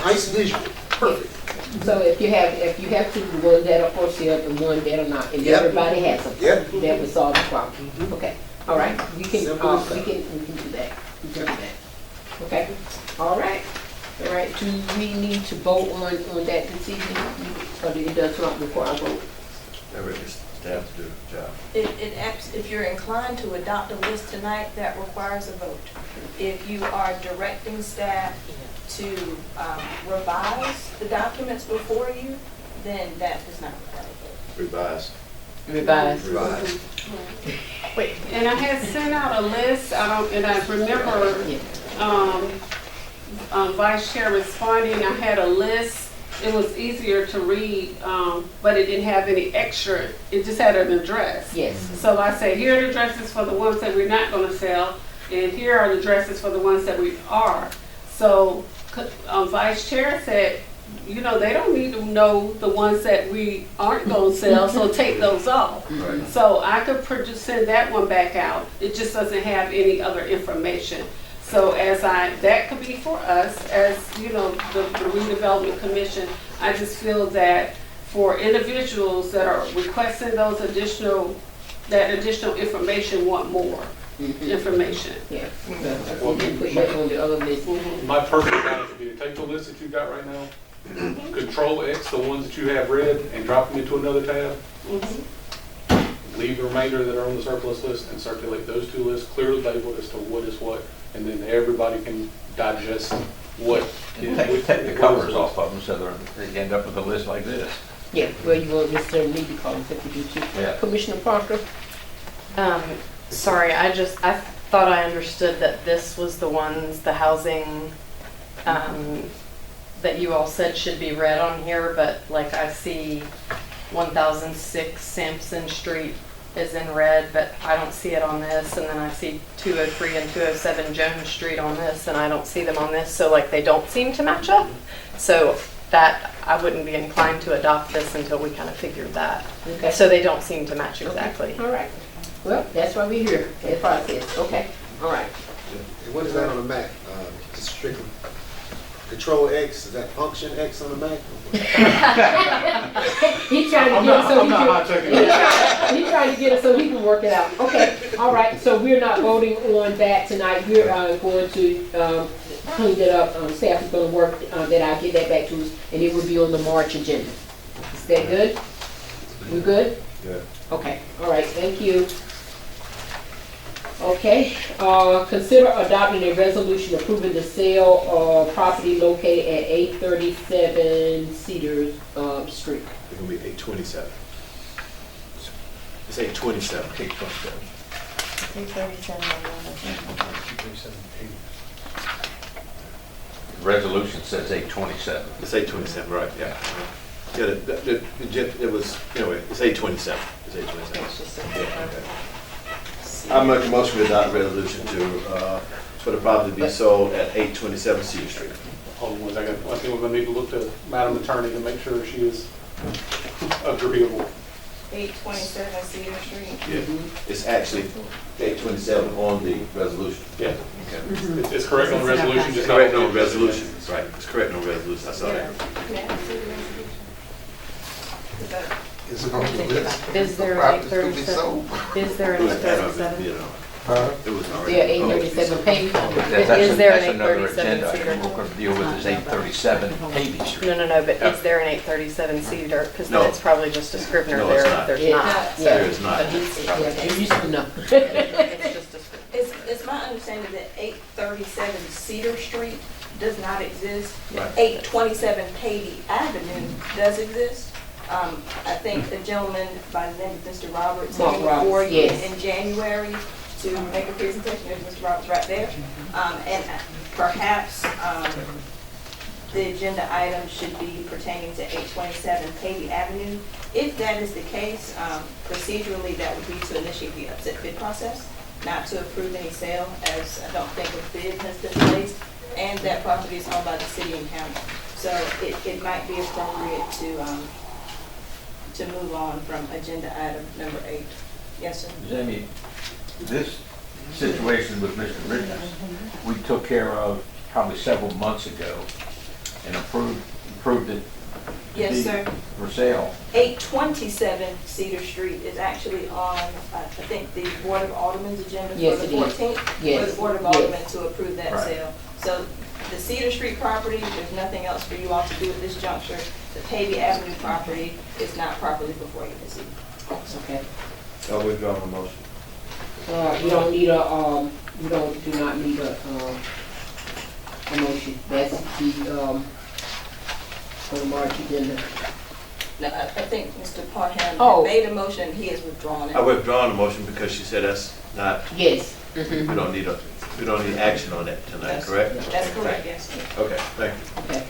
Speaker 13: Nice visual, perfect.
Speaker 1: So if you have two, the ones that are for sale and one that are not, and
Speaker 13: Yep.
Speaker 1: everybody has them.
Speaker 13: Yep.
Speaker 1: That would solve the problem. Okay, all right, we can do
Speaker 13: Simple as
Speaker 1: that. We can do that. Okay, all right. All right, do we need to vote on that this evening? Or it does not require a vote?
Speaker 10: Staff to do the job.
Speaker 2: If you're inclined to adopt a list tonight, that requires a vote. If you are directing staff to revise the documents before you, then that does not require a vote.
Speaker 1: Revise.
Speaker 12: Wait, and I had sent out a list, and I remember, Vice Chair responding, I had a list. It was easier to read, but it didn't have any extra. It just had an address.
Speaker 1: Yes.
Speaker 12: So I said, here are the addresses for the ones that we're not going to sell, and here are the addresses for the ones that we are. So Vice Chair said, you know, they don't need to know the ones that we aren't going to sell, so take those off.
Speaker 10: Right.
Speaker 12: So I could send that one back out. It just doesn't have any other information. So that could be for us as, you know, the redevelopment commission. I just feel that for individuals that are requesting those additional information, want more information.
Speaker 1: Yeah. Well, we can put that on the other list.
Speaker 6: My personal guidance would be to take the list that you've got right now, Control X the ones that you have read and drop them into another tab. Leave the remainder that are on the surplus list and circulate those two lists clearly labeled as to what is what, and then everybody can digest what.
Speaker 5: Take the colors off of them so they end up with a list like this.
Speaker 1: Yeah, well, you won't necessarily need the colors if you do too.
Speaker 5: Yeah.
Speaker 1: Commissioner Parker?
Speaker 16: Sorry, I thought I understood that this was the ones, the housing, that you all said should be read on here, but like I see 1006 Sampson Street is in red, but I don't see it on this, and then I see 203 and 207 Jones Street on this, and I don't see them on this, so like they don't seem to match up. So that, I wouldn't be inclined to adopt this until we kind of figured that.
Speaker 1: Okay.
Speaker 16: So they don't seem to match exactly.
Speaker 1: All right. Well, that's why we're here, that process. Okay, all right.
Speaker 13: And what is that on the Mac? Just strictly Control X, is that Function X on the Mac?
Speaker 1: He's trying to get it so he's trying to get it so he can work it out. Okay, all right. So we're not voting on that tonight. We're going to clean it up. Staff is going to work that. I'll get that back to us, and it will be on the March agenda. Is that good? We good?
Speaker 10: Good.
Speaker 1: Okay. All right. Thank you. Okay, consider adopting a resolution approving the sale of property located at 837 Cedar Street.
Speaker 10: It's gonna be 827. It's 827. 827.
Speaker 16: 337.
Speaker 5: The resolution says 827.
Speaker 10: It's 827, right, yeah. Yeah, it was, anyway, it's 827. It's 827. Yeah, okay. I make a motion to adopt a resolution for the property to be sold at 827 Cedar Street.
Speaker 6: Hold on one second. I think we're going to need to look to Madam Attorney to make sure she is agreeable.
Speaker 2: 827 Cedar Street.
Speaker 10: Yeah, it's actually 827 on the resolution.
Speaker 6: Yeah,
Speaker 10: Okay.
Speaker 6: it's correct on the resolution,
Speaker 10: It's
Speaker 6: just
Speaker 10: correct
Speaker 6: not
Speaker 10: on the resolution, right, it's correct on the resolution, I saw that.
Speaker 2: Is it on the list?
Speaker 16: Is there an 837? Is there an 837?
Speaker 10: It was already.
Speaker 1: There are 837 paved.
Speaker 16: Is there an
Speaker 5: That's another
Speaker 16: 837
Speaker 5: agenda
Speaker 16: Cedar?
Speaker 5: item we're going to deal with is 837 Pavey Street.
Speaker 16: No, but is there an 837 Cedar? Because
Speaker 10: No.
Speaker 16: then it's probably just a Scrivener
Speaker 10: No, it's
Speaker 16: there
Speaker 10: not.
Speaker 16: if there's
Speaker 1: Yeah.
Speaker 16: not.
Speaker 10: There is not.
Speaker 1: Yeah, you used to know.
Speaker 16: It's just a Scrivener.
Speaker 2: It's my understanding that 837 Cedar Street does not exist.
Speaker 10: Right.
Speaker 2: 827 Pavey Avenue does exist. I think the gentleman by the name of Mr. Roberts
Speaker 1: Mark
Speaker 2: came before
Speaker 1: Roberts,
Speaker 2: you
Speaker 1: yes.
Speaker 2: in January to make a presentation. There's Mr. Roberts right there. And perhaps the agenda item should be pertaining to 827 Pavey Avenue. If that is the case, procedurally, that would be to initiate the upset bid process, not to approve any sale, as I don't think a bid has been placed, and that property is owned by the city and county. So it might be appropriate to move on from agenda item number 8. Yes, sir.
Speaker 5: Jamie, this situation with Mr. Richards, we took care of probably several months ago and approved it to
Speaker 2: Yes,
Speaker 5: be
Speaker 2: sir.
Speaker 5: for sale.
Speaker 2: 827 Cedar Street is actually on, I think, the Board of Alderman's agenda
Speaker 1: Yes,
Speaker 2: for the
Speaker 1: it is.
Speaker 2: 14th.
Speaker 1: Yes,
Speaker 2: For the Board of
Speaker 1: yes.
Speaker 2: Alderman to approve that
Speaker 5: Right.
Speaker 2: sale. So the Cedar Street property, there's nothing else for you all to do at this juncture. The Pavey Avenue property is not properly before you this evening.
Speaker 1: Okay.
Speaker 10: I'll withdraw my motion.
Speaker 1: You don't need a, do not need a motion. That's the, for the March agenda.
Speaker 2: Now, I think Mr. Parham
Speaker 1: Oh.
Speaker 2: made a motion, he has withdrawn it.
Speaker 10: I withdraw the motion because she said that's not,
Speaker 1: Yes.
Speaker 10: we don't need action on that tonight,
Speaker 2: That's-
Speaker 10: correct?
Speaker 2: That's correct, yes.
Speaker 10: Okay, thank you.
Speaker 1: Okay.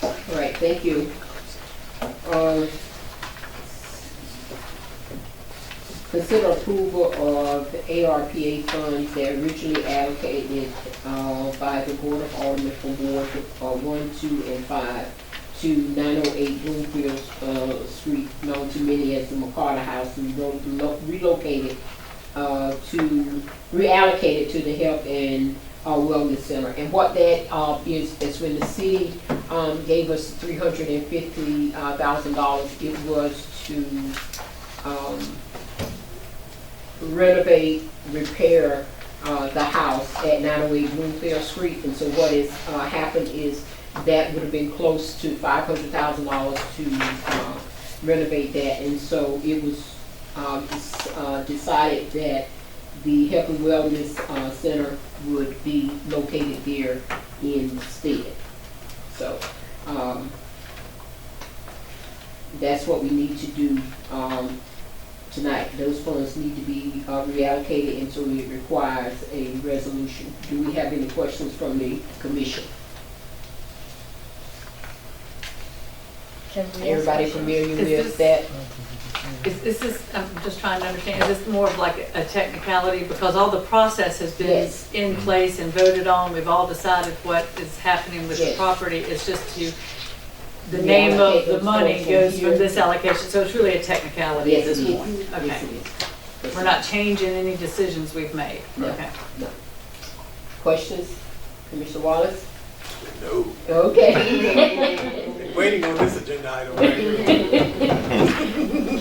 Speaker 1: All right, thank you. Consider approval of the ARPA funds that originally allocated by the Board of Alderman from Ward 1, 2, and 5 to 908 Bloomfield Street, known to many as the Mccotter House, and reallocated reallocated to the Health and Wellness Center. And what that is when the city gave us $350,000, it was to renovate, repair the house at 908 Bloomfield Street. And so what has happened is that would have been close to $500,000 to renovate that. And so it was decided that the Health and Wellness Center would be located there instead. So that's what we need to do tonight. Those funds need to be reallocated, and so it requires a resolution. Do we have any questions from the commission? Everybody familiar with that?
Speaker 7: Is this, I'm just trying to understand, is this more of like a technicality? Because all the process has been
Speaker 1: Yes.
Speaker 7: in place and voted on, we've all decided what is happening with the
Speaker 1: Yes.
Speaker 7: property, it's just the name of the money goes from this allocation, so it's really a technicality at
Speaker 1: Yes,
Speaker 7: this
Speaker 1: it is.
Speaker 7: point?
Speaker 1: Yes,
Speaker 7: Okay.
Speaker 1: it is.
Speaker 7: We're not changing any decisions we've made?
Speaker 1: No.
Speaker 7: Okay.
Speaker 1: No. Questions? Commissioner Wallace?
Speaker 13: No.
Speaker 1: Okay.
Speaker 13: Waiting on this agenda item right here.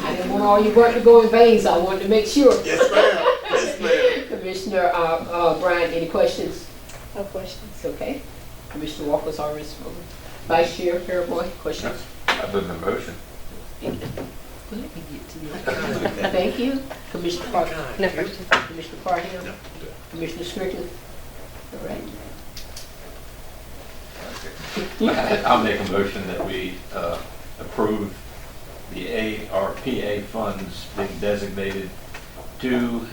Speaker 1: I didn't want all your work to go in vain, so I wanted to make sure.
Speaker 13: Yes, ma'am. Yes, ma'am.
Speaker 1: Commissioner Bryant, any questions?
Speaker 4: No questions.
Speaker 1: Okay. Commissioner Walker's already spoken. Vice Chair Paraboy, questions?
Speaker 5: Other than the motion.
Speaker 1: Thank you. Commissioner Parker?
Speaker 16: No.
Speaker 1: Commissioner Parham? Commissioner Strickland? All right.
Speaker 5: I'll make a motion that we approve the ARPA funds being designated to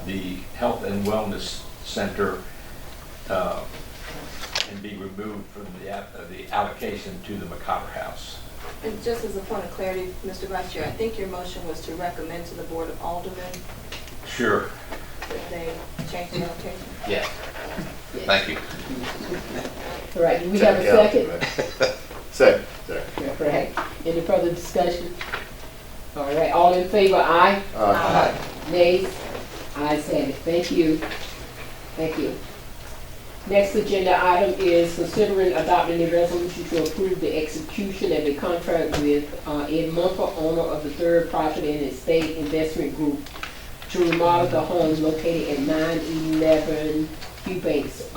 Speaker 5: the Health and Wellness Center and be removed from the allocation to the Mccotter House.
Speaker 2: And just as a point of clarity, Mr. Vice Chair, I think your motion was to recommend to the Board of Alderman
Speaker 5: Sure.
Speaker 2: that they change the allocation.
Speaker 5: Yes. Thank you.
Speaker 1: All right, do we have a second?
Speaker 3: Second.
Speaker 1: Right. Any further discussion? All right, all in favor, aye?
Speaker 3: Aye.
Speaker 1: Nays? Ayes have it. Thank you. Thank you. Next agenda item is considering adopting a resolution to approve the execution of a contract with Ed Munford, owner of the third property in estate investment group, to remodel the home located at 911 Eubanks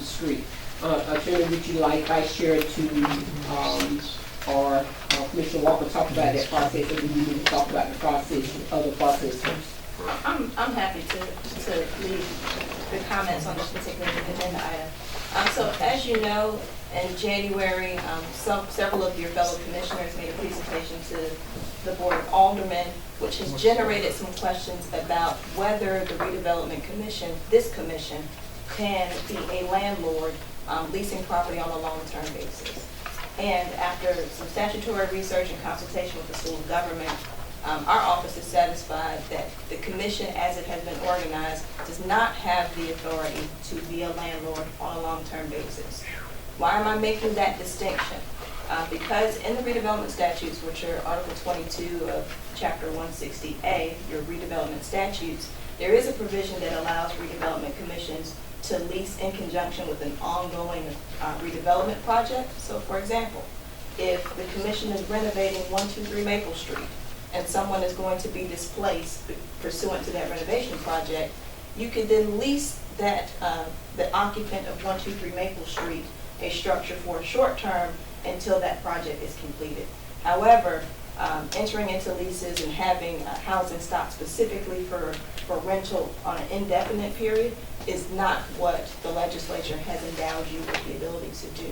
Speaker 1: Street. Attorney, would you like Vice Chair to, or Commissioner Walker talk about that process, or do you need to talk about the process, other process first?
Speaker 2: I'm happy to lead the comments on this particular agenda item. So as you know, in January, several of your fellow commissioners made a presentation to the Board of Alderman, which has generated some questions about whether the Redevelopment Commission, this commission, can be a landlord leasing property on a long-term basis. And after some statutory research and consultation with the school of government, our office is satisfied that the commission, as it has been organized, does not have the authority to be a landlord on a long-term basis. Why am I making that distinction? Because in the redevelopment statutes, which are Article 22 of Chapter 160A, your redevelopment statutes, there is a provision that allows redevelopment commissions to lease in conjunction with an ongoing redevelopment project. So for example, if the commission is renovating 123 Maple Street, and someone is going to be displaced pursuant to that renovation project, you can then lease that the occupant of 123 Maple Street a structure for a short term until that project is completed. However, entering into leases and having housing stock specifically for rental on an indefinite period is not what the legislature has endowed you with the ability to do.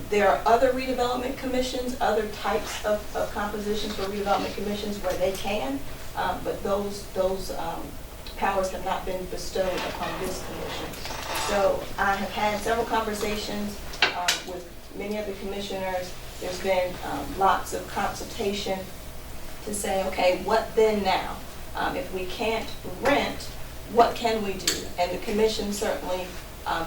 Speaker 2: There are other redevelopment commissions, other types of compositions for redevelopment commissions where they can, but those powers have not been bestowed upon this commission. So I have had several conversations with many of the commissioners. There's been lots of consultation to say, okay, what then now? If we can't rent, what can we do? And the commission certainly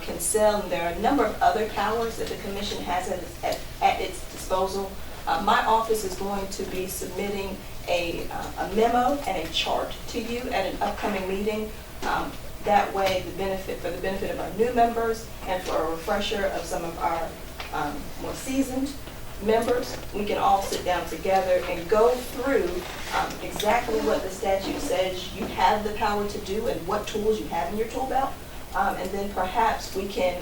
Speaker 2: can sell, and there are a number of other powers that the commission has at its disposal. My office is going to be submitting a memo and a chart to you at an upcoming meeting. That way, for the benefit of our new members and for a refresher of some of our more seasoned members, we can all sit down together and go through exactly what the statute says you have the power to do and what tools you have in your tool belt. And then perhaps we can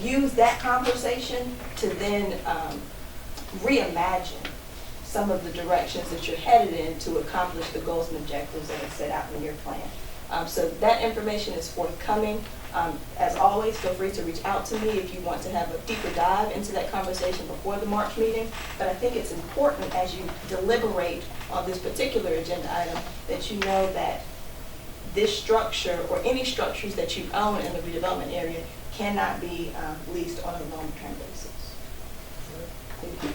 Speaker 2: use that conversation to then reimagine some of the directions that you're headed in to accomplish the goals and objectives that are set out in your plan. So that information is forthcoming. As always, feel free to reach out to me if you want to have a deeper dive into that conversation before the March meeting. But I think it's important as you deliberate on this particular agenda item that you know that this structure or any structures that you own in the redevelopment area cannot be leased on a long-term basis.
Speaker 1: Thank you.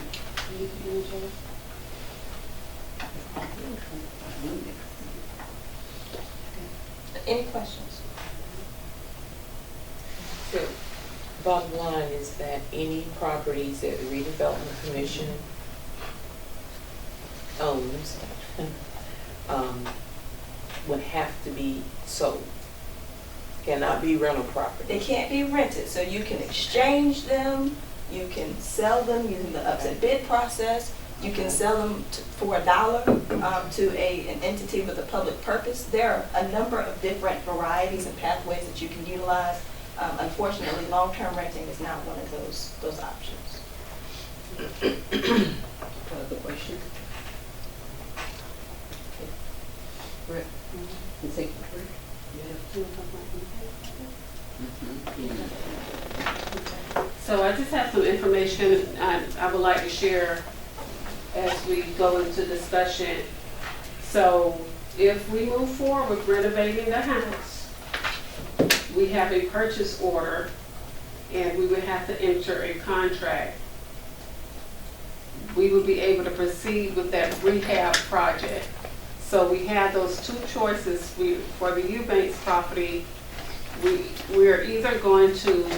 Speaker 2: Any questions?
Speaker 17: So, bottom line is that any properties that the redevelopment commission owns would have to be sold. Cannot be rental property.
Speaker 2: They can't be rented, so you can exchange them, you can sell them using the upset bid process, you can sell them for $1 to an entity with a public purpose. There are a number of different varieties and pathways that you can utilize. Unfortunately, long-term renting is not one of those options.
Speaker 1: Other questions? Right.
Speaker 12: So I just have some information I would like to share as we go into discussion. So if we move forward with renovating the house, we have a purchase order and we would have to enter a contract. We would be able to proceed with that rehab project. So we have those two choices. For the Eubanks property, we are either going to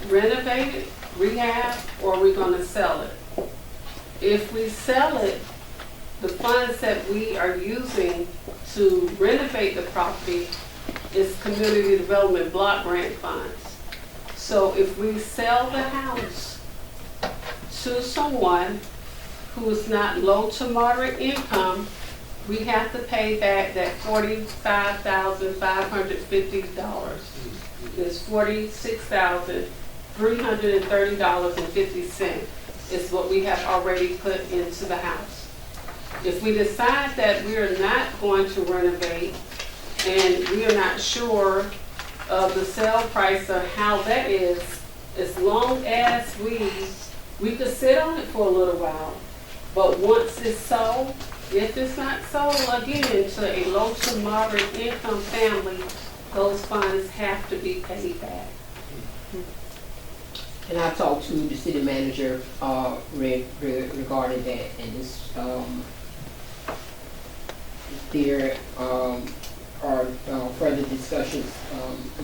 Speaker 12: renovate it, rehab, or are we gonna sell it? If we sell it, the funds that we are using to renovate the property is community development block grant funds. So if we sell the house to someone who is not low to moderate income, we have to pay back that $45,550. It's $46,330.50 is what we have already put into the house. If we decide that we are not going to renovate and we are not sure of the sale price or how that is, as long as we could sit on it for a little while, but once it's sold, if it's not sold again to a low to moderate income family, those funds have to be paid back.
Speaker 1: And I talked to the city manager regarding that, and this, there are further discussions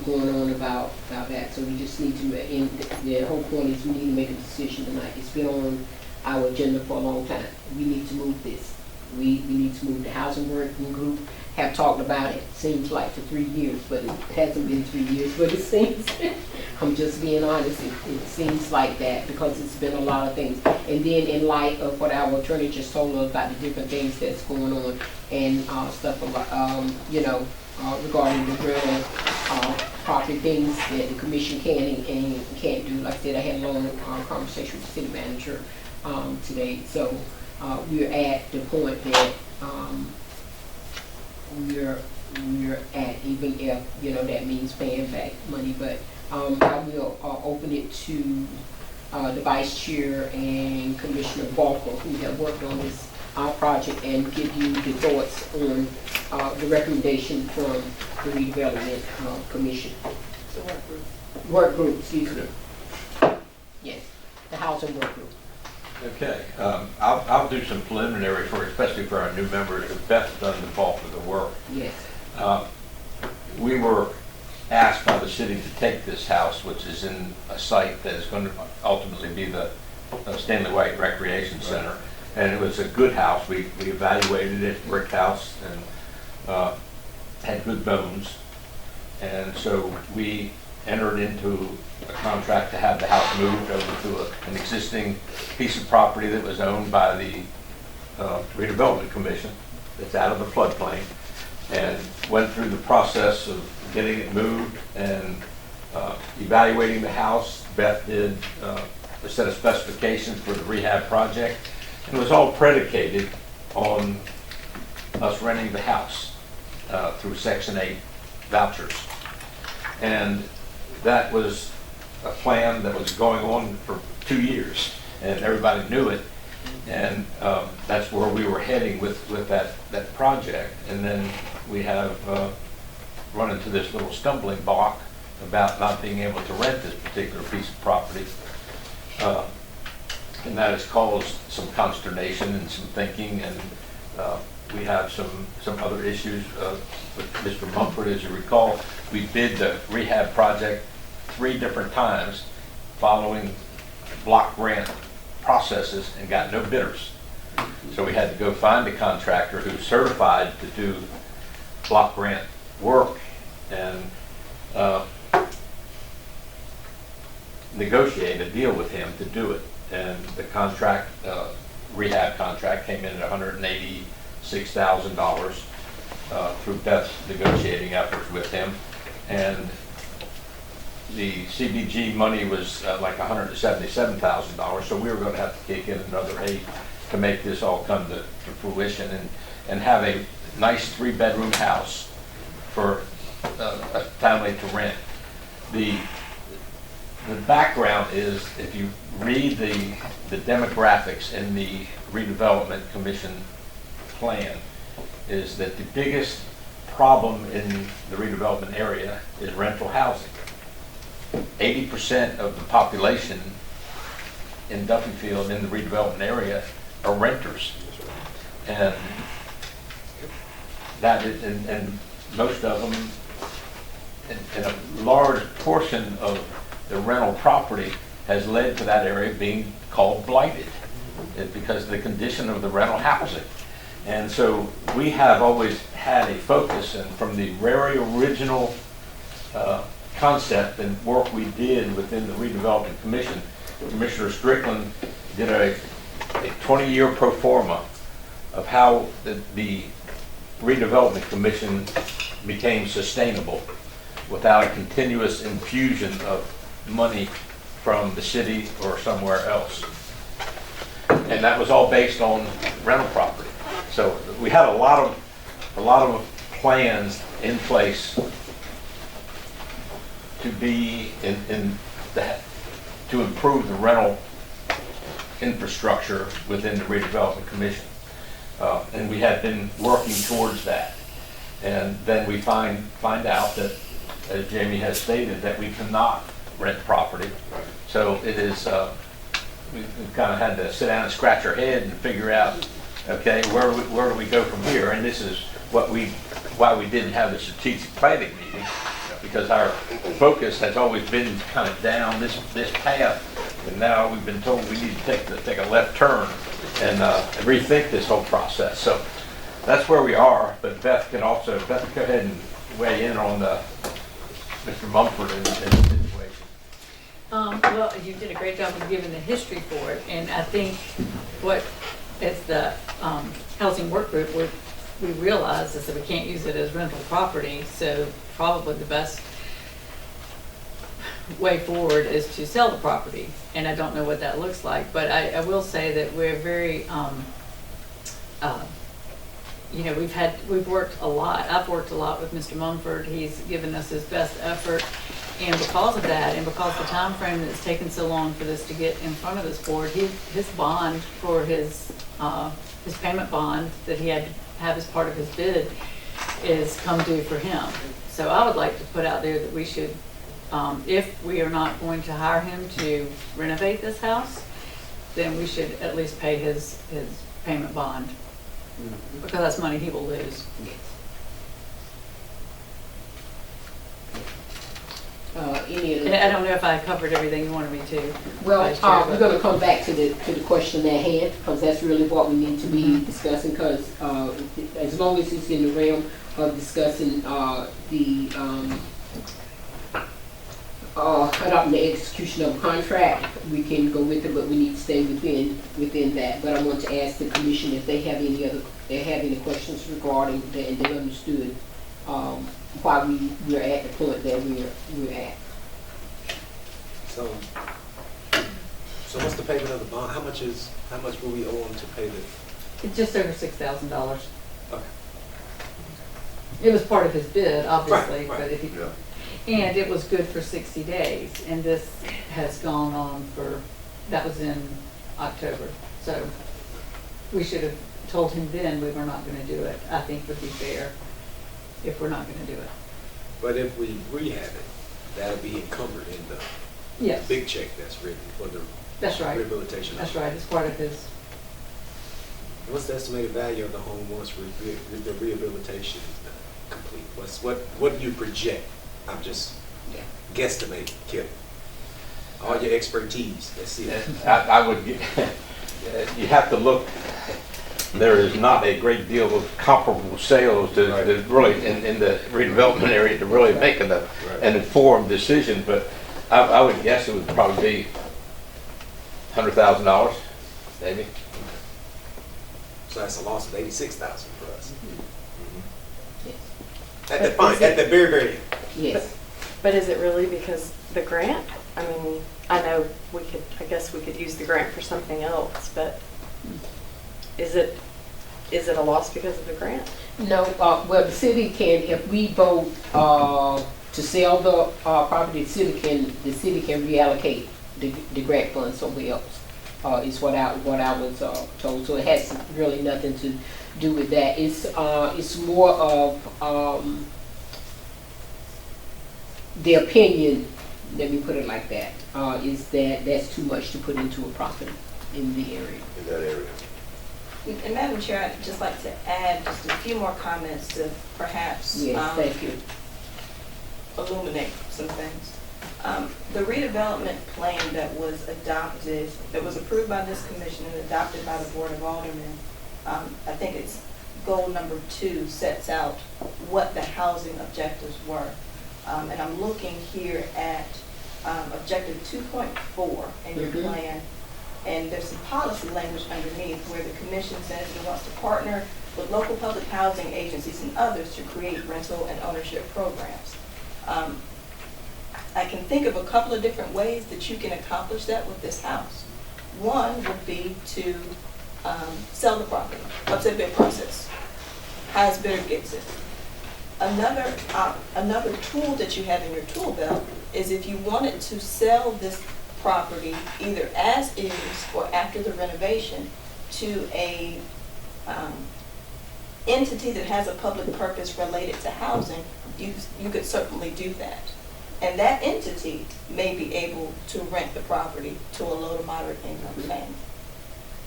Speaker 1: going on about that. So we just need to, and the whole point is we need to make a decision tonight. It's been on our agenda for a long time. We need to move this. We need to move. The housing working group have talked about it, seems like for 3 years, but it hasn't been 3 years, but it seems, I'm just being honest, it seems like that because it's been a lot of things. And then in light of what our attorney just told us about the different things that's going on and stuff about, regarding the rental property things that the commission can and can't do. Like I said, I had a long conversation with the city manager today. So we're at the point that we're at, even if, that means paying back money. But I will open it to the vice chair and Commissioner Walker, who have worked on this project, and give you the thoughts on the recommendation from the redevelopment commission.
Speaker 17: The work group.
Speaker 1: Work group, excuse me. Yes, the housing work group.
Speaker 5: Okay, I'll do some preliminary especially for our new members. Beth's done the bulk of the work.
Speaker 1: Yes.
Speaker 5: We were asked by the city to take this house, which is in a site that is going to ultimately be the Stanley White Recreation Center. And it was a good house. We evaluated it, brick house, and had good bones. And so we entered into a contract to have the house moved over to an existing piece of property that was owned by the Redevelopment Commission that's out of the floodplain, and went through the process of getting it moved and evaluating the house. Beth did a set of specifications for the rehab project, and it was all predicated on us renting the house through Section 8 vouchers. And that was a plan that was going on for 2 years, and everybody knew it. And that's where we were heading with that project. And then we have run into this little stumbling block about not being able to rent this particular piece of property. And that has caused some consternation and some thinking, and we have some other issues with Mr. Munford. As you recall, we bid the rehab project 3 different times following block grant processes and got no bidders. So we had to go find a contractor who's certified to do block grant work and negotiate a deal with him to do it. And the contract, rehab contract, came in at $186,000 through Beth's negotiating efforts with him. And the CBG money was like $177,000, so we were going to have to kick in another 8 to make this all come to fruition and have a nice 3-bedroom house for a family to rent. The background is, if you read the demographics in the Redevelopment Commission plan, is that the biggest problem in the redevelopment area is rental housing. 80% of the population in Duffyfield in the redevelopment area are renters. And that is, and most of them, and a large portion of the rental property has led to that area being called blighted. It's because of the condition of the rental housing. And so we have always had a focus, and from the very original concept and work we did within the Redevelopment Commission, Commissioner Strickland did a 20-year pro forma of how the Redevelopment Commission became sustainable without a continuous infusion of money from the city or somewhere else. And that was all based on rental property. So we had a lot of plans in place to be in that, to improve the rental infrastructure within the Redevelopment Commission. And we had been working towards that. And then we find out that, as Jamie has stated, that we cannot rent property. So it is, we kind of had to sit down and scratch our head and figure out, okay, where do we go from here? And this is why we didn't have the strategic planning meeting, because our focus has always been kind of down this path, and now we've been told we need to take a left turn and rethink this whole process. So that's where we are. But Beth, go ahead and weigh in on Mr. Munford and the situation.
Speaker 7: Well, you did a great job of giving the history for it, and I think what, as the housing work group, we realized is that we can't use it as rental property, so probably the best way forward is to sell the property, and I don't know what that looks like, but I will say that we're very, you know, we've worked a lot. I've worked a lot with Mr. Munford. He's given us his best effort. And because of that, and because the time frame that it's taken so long for this to get in front of this board, his bond for his payment bond that he had to have as part of his bid is come due for him. So I would like to put out there that we should, if we are not going to hire him to renovate this house, then we should at least pay his payment bond, because that's money he will lose. I don't know if I covered everything you wanted me to.
Speaker 1: Well, we're going to come back to the question at hand, because that's really what we need to be discussing, because as long as it's in the realm of discussing adopting the execution of a contract, we can go with it, but we need to stay within that. But I want to ask the commission if they have any questions regarding that, and they understood why we're at the point that we're at.
Speaker 13: So what's the payment of the bond? How much will we owe them to pay the?
Speaker 7: It's just over $6,000.
Speaker 13: Okay.
Speaker 7: It was part of his bid, obviously,
Speaker 13: Right.
Speaker 7: but if he, and it was good for 60 days, and this has gone on for, that was in October. So we should have told him then we were not going to do it. I think would be fair if we're not going to do it.
Speaker 13: But if we rehab it, that'll be encumbered in the big check that's written for the rehabilitation.
Speaker 7: That's right. It's part of his.
Speaker 13: What's the estimated value of the home once the rehabilitation is complete? What do you project? I'm just guesstimating, Kip. All your expertise. Let's see that.
Speaker 5: I would. You have to look. There is not a great deal of comparable sales to really in the redevelopment area to really make an informed decision, but I would guess it would probably be $100,000, maybe.
Speaker 13: So that's a loss of $86,000 for us.
Speaker 16: Mm-hmm.
Speaker 13: At the very, very end.
Speaker 1: Yes.
Speaker 16: But is it really because the grant? I mean, I know I guess we could use the grant for something else, but is it a loss because of the grant?
Speaker 1: No, well, the city can, if we vote to sell the property, the city can reallocate the grant fund somewhere else. Is what I was told. So it has really nothing to do with that. It's more of the opinion. Let me put it like that. Is that that's too much to put into a property in the area.
Speaker 3: In that area.
Speaker 2: And Madam Chair, I'd just like to add just a few more comments to perhaps
Speaker 1: Yes, thank you.
Speaker 2: illuminate some things. The redevelopment plan that was adopted, that was approved by this commission and adopted by the Board of Alderman, I think it's goal number 2 sets out what the housing objectives were. And I'm looking here at objective 2.4 in your plan, and there's some policy language underneath where the commission says it wants to partner with local public housing agencies and others to create rental and ownership programs. I can think of a couple of different ways that you can accomplish that with this house. One would be to sell the property, upset bid process, highest bidder gets it. Another tool that you have in your tool belt is if you wanted to sell this property either as is or after the renovation to a entity that has a public purpose related to housing, you could certainly do that. And that entity may be able to rent the property to a low to moderate income family.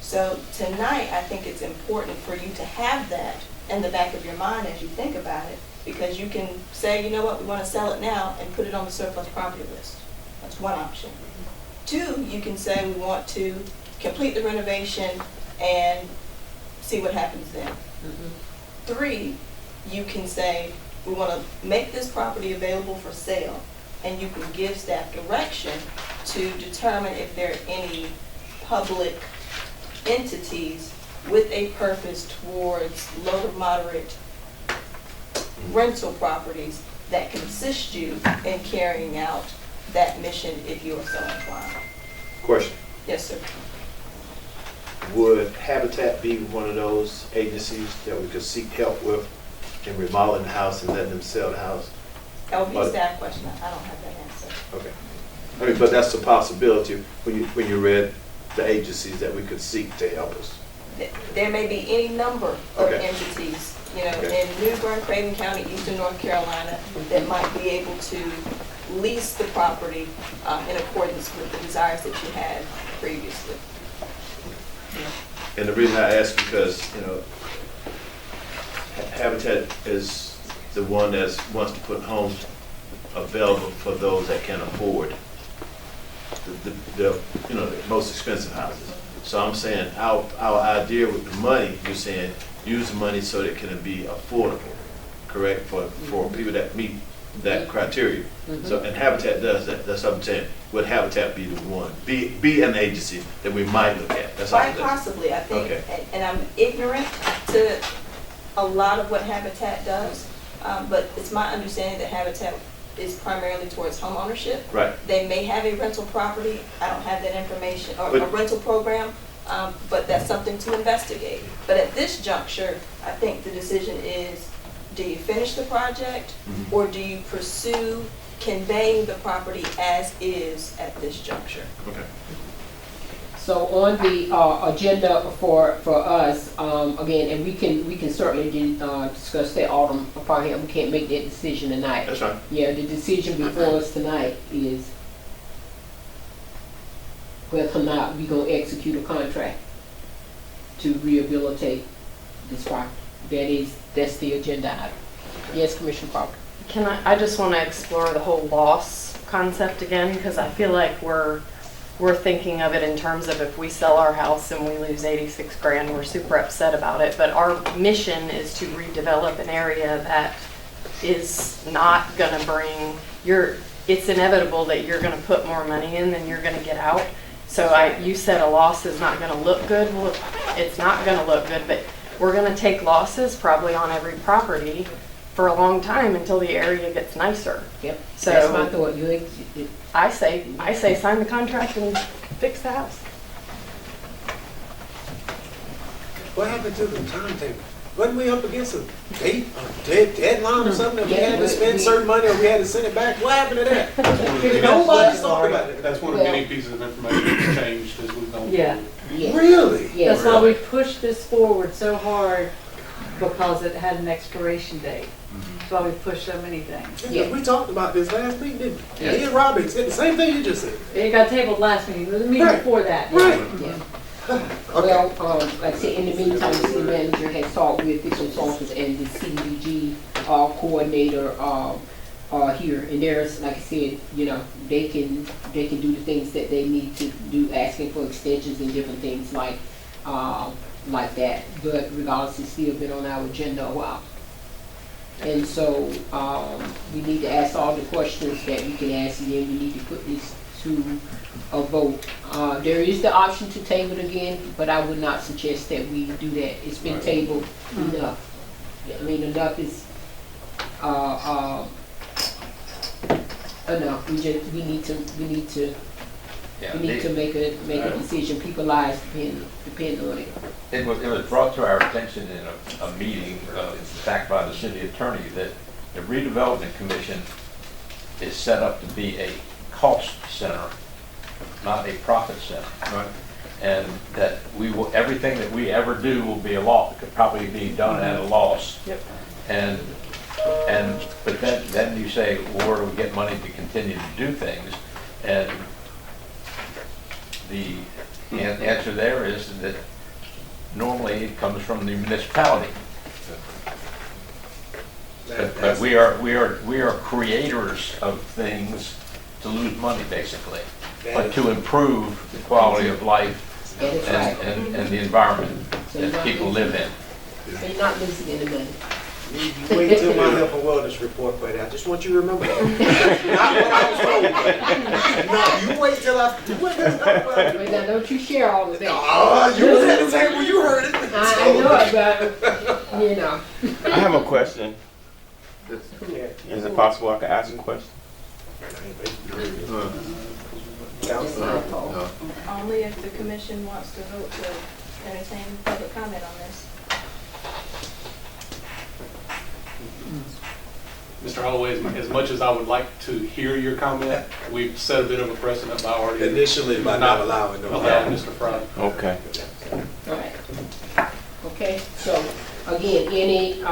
Speaker 2: So tonight, I think it's important for you to have that in the back of your mind as you think about it, because you can say, you know what, we want to sell it now and put it on the surplus property list. That's one option. 2, you can say we want to complete the renovation and see what happens then. 3, you can say we want to make this property available for sale, and you can give staff direction to determine if there are any public entities with a purpose towards low to moderate rental properties that can assist you in carrying out that mission if you are so inclined.
Speaker 10: Question.
Speaker 2: Yes, sir.
Speaker 10: Would Habitat be one of those agencies that we could seek help with in remodeling the house and letting them sell the house?
Speaker 2: That would be a staff question. I don't have that answer.
Speaker 10: Okay. I mean, but that's a possibility when you read the agencies that we could seek to help us.
Speaker 2: There may be any number of entities, you know, in New Bern, Craven County, Eastern North Carolina, that might be able to lease the property in accordance with the desires that you had previously.
Speaker 10: And the reason I ask because, you know, Habitat is the one that wants to put homes available for those that can afford the you know, the most expensive houses. So I'm saying our idea with the money, you're saying use the money so that it can be affordable, correct, for people that meet that criteria. So, and Habitat does that. That's what I'm saying. Would Habitat be the one? Be an agency that we might look at? That's
Speaker 2: quite possibly, I think.
Speaker 10: Okay.
Speaker 2: And I'm ignorant to a lot of what Habitat does, but it's my understanding that Habitat is primarily towards home ownership.
Speaker 10: Right.
Speaker 2: They may have a rental property. I don't have that information, or a rental program, but that's something to investigate. But at this juncture, I think the decision is, do you finish the project, or do you pursue conveying the property as is at this juncture?
Speaker 10: Okay.
Speaker 1: So on the agenda for us, again, and we can certainly discuss that Autumn upon here. We can't make that decision tonight.
Speaker 10: That's right.
Speaker 1: Yeah, the decision before us tonight is whether or not we're gonna execute a contract to rehabilitate this property. That's the agenda item. Yes, Commissioner Parker.
Speaker 16: I just want to explore the whole loss concept again, because I feel like we're thinking of it in terms of if we sell our house and we lose 86 grand, we're super upset about it. But our mission is to redevelop an area that is not going to bring it's inevitable that you're going to put more money in than you're going to get out. So you said a loss is not going to look good. Well, it's not going to look good, but we're going to take losses probably on every property for a long time until the area gets nicer.
Speaker 1: Yep.
Speaker 16: So
Speaker 1: that's my thought.
Speaker 16: I say sign the contract and fix the house.
Speaker 13: What happened to the timetable? Wasn't we up against a deadline or something that we had to spend certain money or we had to send it back? What happened to that? Nobody's talking about it.
Speaker 6: That's one of the many pieces of information that's changed as we've gone
Speaker 7: Yeah.
Speaker 6: forward.
Speaker 13: Really?
Speaker 1: Yeah.
Speaker 7: That's why we pushed this forward so hard, because it had an expiration date. That's why we pushed so many things.
Speaker 13: Yeah. We talked about this last meeting, didn't we?
Speaker 1: Yes.
Speaker 13: Me and Robbie said the same thing you just said.
Speaker 7: It got tabled last meeting, the meeting before that.
Speaker 13: Right.
Speaker 1: Yeah. Well, like I said, in the meantime, the city manager has talked with the consultants and the CDBG coordinator here, and there's, like I said, you know, they can do the things that they need to do, asking for extensions and different things like that, but regardless, it's still been on our agenda a while. And so, we need to ask all the questions that we can ask, and then we need to put this to a vote. There is the option to table it again, but I would not suggest that we do that. It's been tabled enough. I mean, enough is, enough. We need to make a decision. People's lives depend on it.
Speaker 5: It was brought to our attention in a meeting, in fact, by the city attorney, that the redevelopment commission is set up to be a cost center, not a profit center.
Speaker 10: Right.
Speaker 5: And that everything that we ever do will be could probably be done at a loss.
Speaker 16: Yep.
Speaker 5: But then you say, well, where do we get money to continue to do things? And the answer there is that normally it comes from the municipality. But we are creators of things to lose money, basically, but to improve the quality of life and the environment that people live in.
Speaker 1: So you're not losing any money.
Speaker 13: You wait till my health and wellness report, but I just want you to remember that. Not what I was told. No, you wait till I.
Speaker 1: Wait, now don't you share all of that.
Speaker 13: Oh, you was at the table, you heard it.
Speaker 1: I know it, but you know.
Speaker 15: I have a question. Is it possible I could ask a question?
Speaker 2: Only if the commission wants to vote to entertain public comment on this.
Speaker 6: Mr. Holloway, as much as I would like to hear your comment, we've set a bit of a precedent by already.
Speaker 13: Initially, by not allowing
Speaker 6: Mr. Frey.
Speaker 15: Okay.
Speaker 1: All right. Okay, so again, any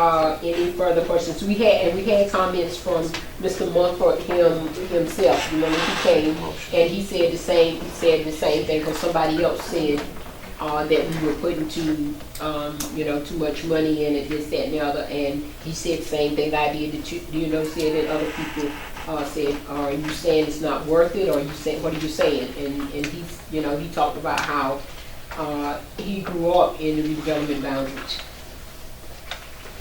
Speaker 1: further questions? We had comments from Mr. Munford himself. Remember, he came and he said the same thing, because somebody else said that we were putting too much money in it, this, that, and the other, and he said the same thing that I did. Said that other people said, are you saying it's not worth it, or what are you saying? And he talked about how he grew up in the redevelopment boundaries.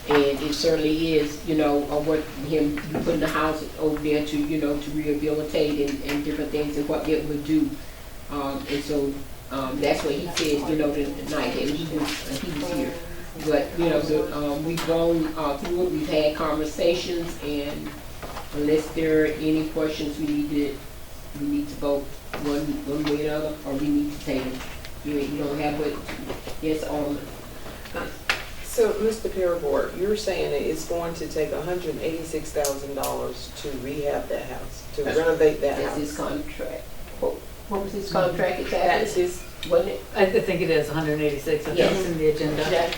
Speaker 1: And it certainly is, what you putting the house over there to rehabilitate and different things and what it would do. And so that's what he said, the night that he was here. But, we've gone through it, we've had conversations, and unless there are any questions, we need to vote one way or another, or we need to table. You don't have what, yes, Alderman.
Speaker 17: So, Mr. Parabor, you're saying that it's going to take $186,000 to rehab that house, to renovate that house?
Speaker 1: That's his contract. What was his contract exactly?
Speaker 17: That's his,
Speaker 1: wasn't it?
Speaker 7: I think it is 186, I think it's in the agenda.
Speaker 10: Yes,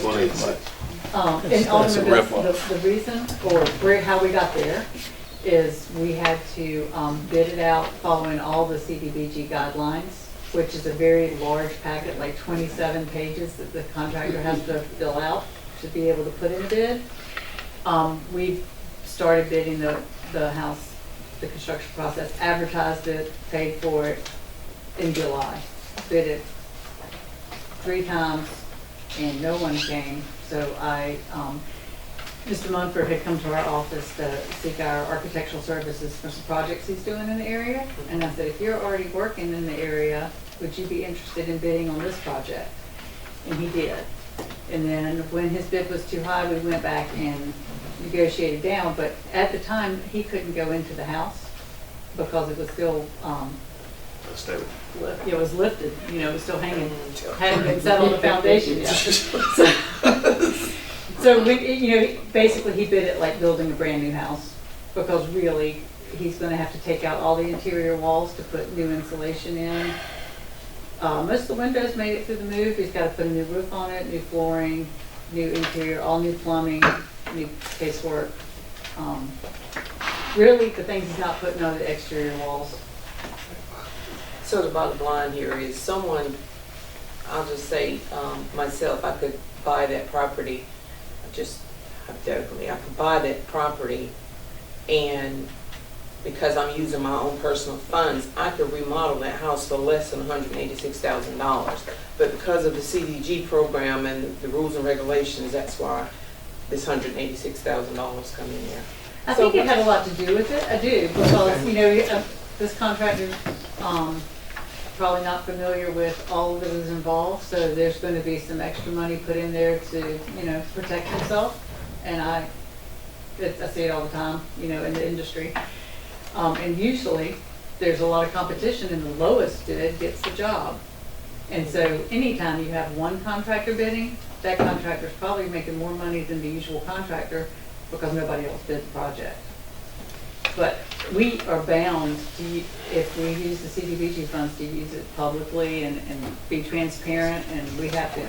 Speaker 10: 186.
Speaker 7: And Alderman, the reason, or how we got there, is we had to bid it out following all the CDBG guidelines, which is a very large packet, like 27 pages that the contractor has to fill out to be able to put in a bid. We started bidding the house, the construction process, advertised it, paid for it in July. Bid it 3 times and no one came. So Mr. Munford had come to our office to seek our architectural services for some projects he's doing in the area. And I said, if you're already working in the area, would you be interested in bidding on this project? And he did. And then when his bid was too high, we went back and negotiated down. But at the time, he couldn't go into the house because it was still, it was lifted, it was still hanging, hadn't been set on the foundation yet. So basically he bid it like building a brand new house, because really he's going to have to take out all the interior walls to put new insulation in. Most of the windows made it through the move. He's got to put a new roof on it, new flooring, new interior, all new plumbing, new casework. Really, the things he's not putting on the exterior walls.
Speaker 17: so the bottom line here is someone, I'll just say myself, I could buy that property, just hypothetically, I could buy that property and because I'm using my own personal funds, I could remodel that house for less than $186,000. But because of the CDG program and the rules and regulations, that's why this $186,000 come in there.
Speaker 7: I think it had a lot to do with it, I do, because, you know, this contractor, probably not familiar with all that is involved, so there's going to be some extra money put in there to, you know, protect himself. And I see it all the time, you know, in the industry. And usually there's a lot of competition and the lowest bid gets the job. And so anytime you have one contractor bidding, that contractor's probably making more money than the usual contractor because nobody else bid the project. But we are bound to, if we use the CDBG funds, to use it publicly and be transparent, and we have to.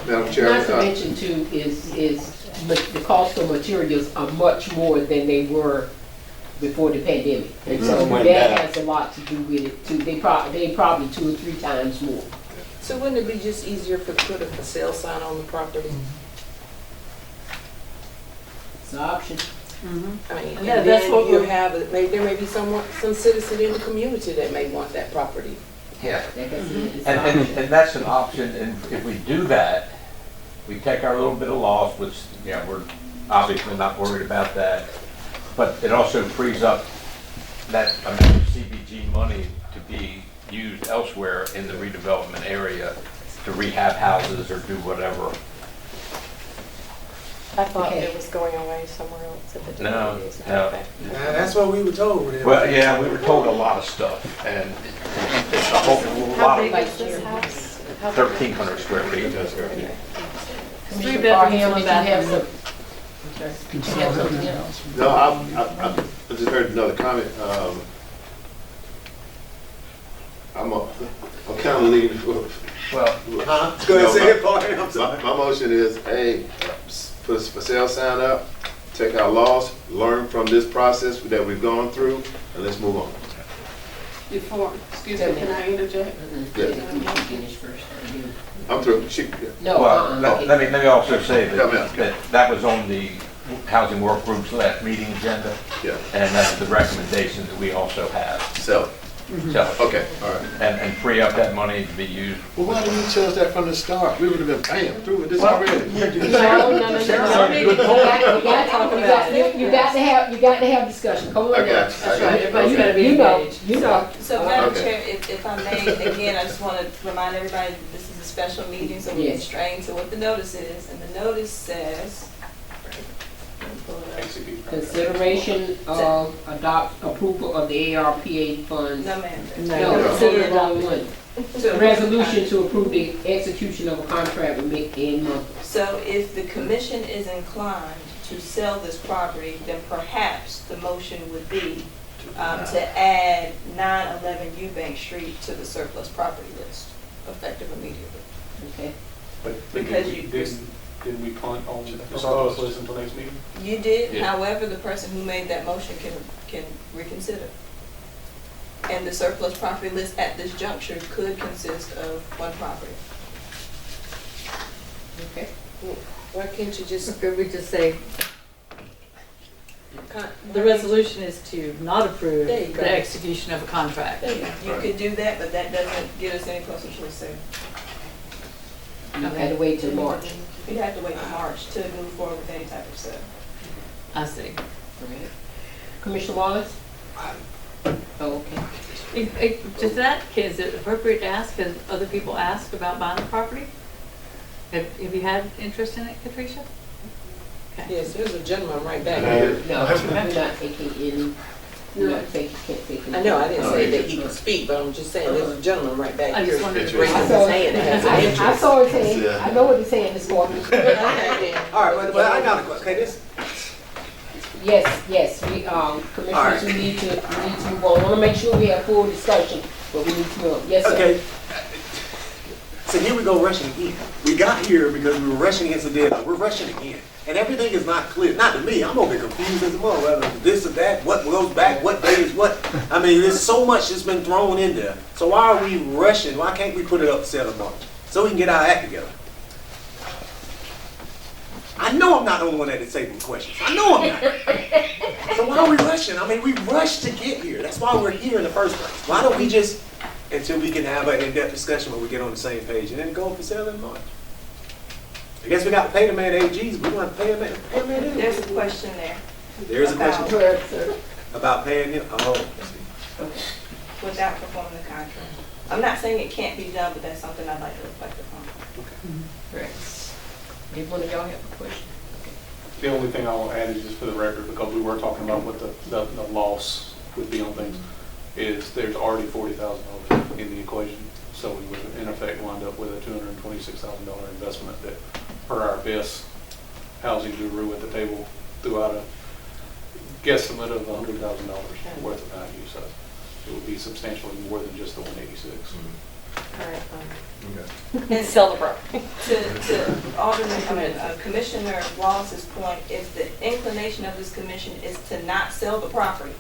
Speaker 3: Madam Chair.
Speaker 1: Not to mention too is the cost of materials are much more than they were before the pandemic. And so that has a lot to do with it too. They probably 2 or 3 times more.
Speaker 17: So wouldn't it be just easier to put a for sale sign on the property?
Speaker 1: It's an option.
Speaker 17: I mean,
Speaker 7: No,
Speaker 17: and
Speaker 7: that's
Speaker 17: then
Speaker 7: what
Speaker 17: you
Speaker 7: we're-
Speaker 17: have, there may be some citizen in the community that may want that property.
Speaker 5: Yeah.
Speaker 1: It's
Speaker 5: And,
Speaker 1: an option.
Speaker 5: and that's an option, and if we do that, we take our little bit of loss, which, you know, we're obviously not worried about that. But it also frees up that amount of CBG money to be used elsewhere in the redevelopment area to rehab houses or do whatever.
Speaker 16: I thought
Speaker 1: Okay.
Speaker 16: it was going away somewhere else at the
Speaker 5: No,
Speaker 16: DPW.
Speaker 5: no.
Speaker 16: Okay.
Speaker 13: That's what we were told.
Speaker 5: Well, yeah, we were told a lot of stuff, and it's a whole
Speaker 16: How
Speaker 5: lot
Speaker 16: big
Speaker 5: of
Speaker 16: is this house? How big?
Speaker 5: 1,300 square feet.
Speaker 16: Okay.
Speaker 1: Commissioner
Speaker 7: bedrooms,
Speaker 1: Parham,
Speaker 7: one
Speaker 1: did you have
Speaker 7: bathroom.
Speaker 1: some? Did you have something else?
Speaker 3: No, I just heard another comment. I'm kind of leaning for.
Speaker 5: Well,
Speaker 13: Huh? Go ahead, say it, Parham. I'm sorry.
Speaker 3: My motion is, hey, put a for sale sign up, take our loss, learn from this process that we've gone through, and let's move on.
Speaker 12: Before, excuse me, can I interject?
Speaker 1: Finish first.
Speaker 3: I'm through.
Speaker 1: No,
Speaker 5: well, let me also say
Speaker 3: Come in.
Speaker 5: that was on the Housing Work Group's last meeting agenda,
Speaker 3: Yeah.
Speaker 5: and that's the recommendation that we also have.
Speaker 3: So,
Speaker 5: So,
Speaker 3: okay, all right.
Speaker 5: and free up that money to be used.
Speaker 10: Well, why didn't you tell us that from the start? We would have been bam through with this
Speaker 5: Well,
Speaker 10: already.
Speaker 1: No. You got to have discussion. Come on.
Speaker 3: I got you.
Speaker 7: That's right, everybody's gotta be
Speaker 1: You know,
Speaker 7: engaged.
Speaker 1: you know.
Speaker 2: So Madam
Speaker 3: Okay.
Speaker 2: Chair, if I may, again, I just want to remind everybody that this is a special meeting, so we can
Speaker 1: Yes.
Speaker 2: strain to what the notice is. And the notice says, let me pull it up.
Speaker 6: Execute.
Speaker 1: Consideration of approval of the ARPA funds.
Speaker 2: No, ma'am.
Speaker 1: No, consider the wrong one.
Speaker 2: To-
Speaker 1: A resolution to approve the execution of a contract with Ed Munford.
Speaker 2: So if the commission is inclined to sell this property, then perhaps the motion would be to add 911 Eubanks Street to the surplus property list, effective immediately.
Speaker 1: Okay.
Speaker 6: But
Speaker 2: Because
Speaker 6: didn't we punt on the surplus list until next meeting?
Speaker 2: You did,
Speaker 5: Yeah.
Speaker 2: however, the person who made that motion can reconsider. And the surplus property list at this juncture could consist of one property.
Speaker 1: Okay.
Speaker 17: Why can't you just,
Speaker 7: Could we just say, the resolution is to not approve
Speaker 2: There you go.
Speaker 7: the execution of a contract?
Speaker 2: You could do that, but that doesn't get us any closer to a sale.
Speaker 1: You had to wait till March.
Speaker 2: You'd have to wait till March to move forward with any type of sale.
Speaker 7: I see.
Speaker 1: Commissioner Wallace? Oh, okay.
Speaker 7: Just that, is it appropriate to ask, has other people asked about buying the property? Have you had interest in it, Patricia? Okay.
Speaker 17: yes, there's a gentleman right back here.
Speaker 1: No, we're not taking any, we're not taking, can't take any.
Speaker 17: I know, I didn't say that he could speak, but I'm just saying, there's a gentleman right back
Speaker 7: I
Speaker 17: here.
Speaker 7: just wondered if
Speaker 17: raising
Speaker 1: I
Speaker 17: his
Speaker 1: saw,
Speaker 17: hand and has an
Speaker 1: I
Speaker 17: interest.
Speaker 1: saw his hand. I know what he's saying this morning.
Speaker 17: Okay, then.
Speaker 13: All right, well, I got a question. Okay, this,
Speaker 1: Yes, we, commissioners, we need to move on. I wanna make sure we have full discussion, but we need to move. Yes, sir.
Speaker 13: okay. So here we go rushing again. We got here because we were rushing against the deadline. We're rushing again. And everything is not clear. Not to me. I'm gonna be confused as well. Whether this or that, what goes back, what day is what. I mean, there's so much that's been thrown in there. So why are we rushing? Why can't we put it up to 7 March? So we can get our act together. I know I'm not the only one that is taking questions. I know I'm not. So why are we rushing? I mean, we rushed to get here. That's why we're here in the first place. Why don't we just, until we can have an in-depth discussion where we get on the same page and then go for sale in March? I guess we got to pay the man AGs. We want to pay him anyway.
Speaker 2: There's a question there.
Speaker 13: There's a
Speaker 2: about-
Speaker 13: question about paying him. Oh,
Speaker 2: Without performing the contract. I'm not saying it can't be done, but that's something I'd like to reflect upon.
Speaker 1: Correct. Did one of y'all have a question?
Speaker 6: The only thing I'll add is just for the record, because we were talking about what the loss would be on things, is there's already $40,000 in the equation. So we would in effect wind up with a $226,000 investment that, per our best housing guru at the table, threw out a guesstimate of $100,000 worth of value. So it would be substantially more than just the 186.
Speaker 2: And
Speaker 16: Sell the property.
Speaker 2: to Commissioner Wallace's point, if the inclination of this commission is to not sell the property,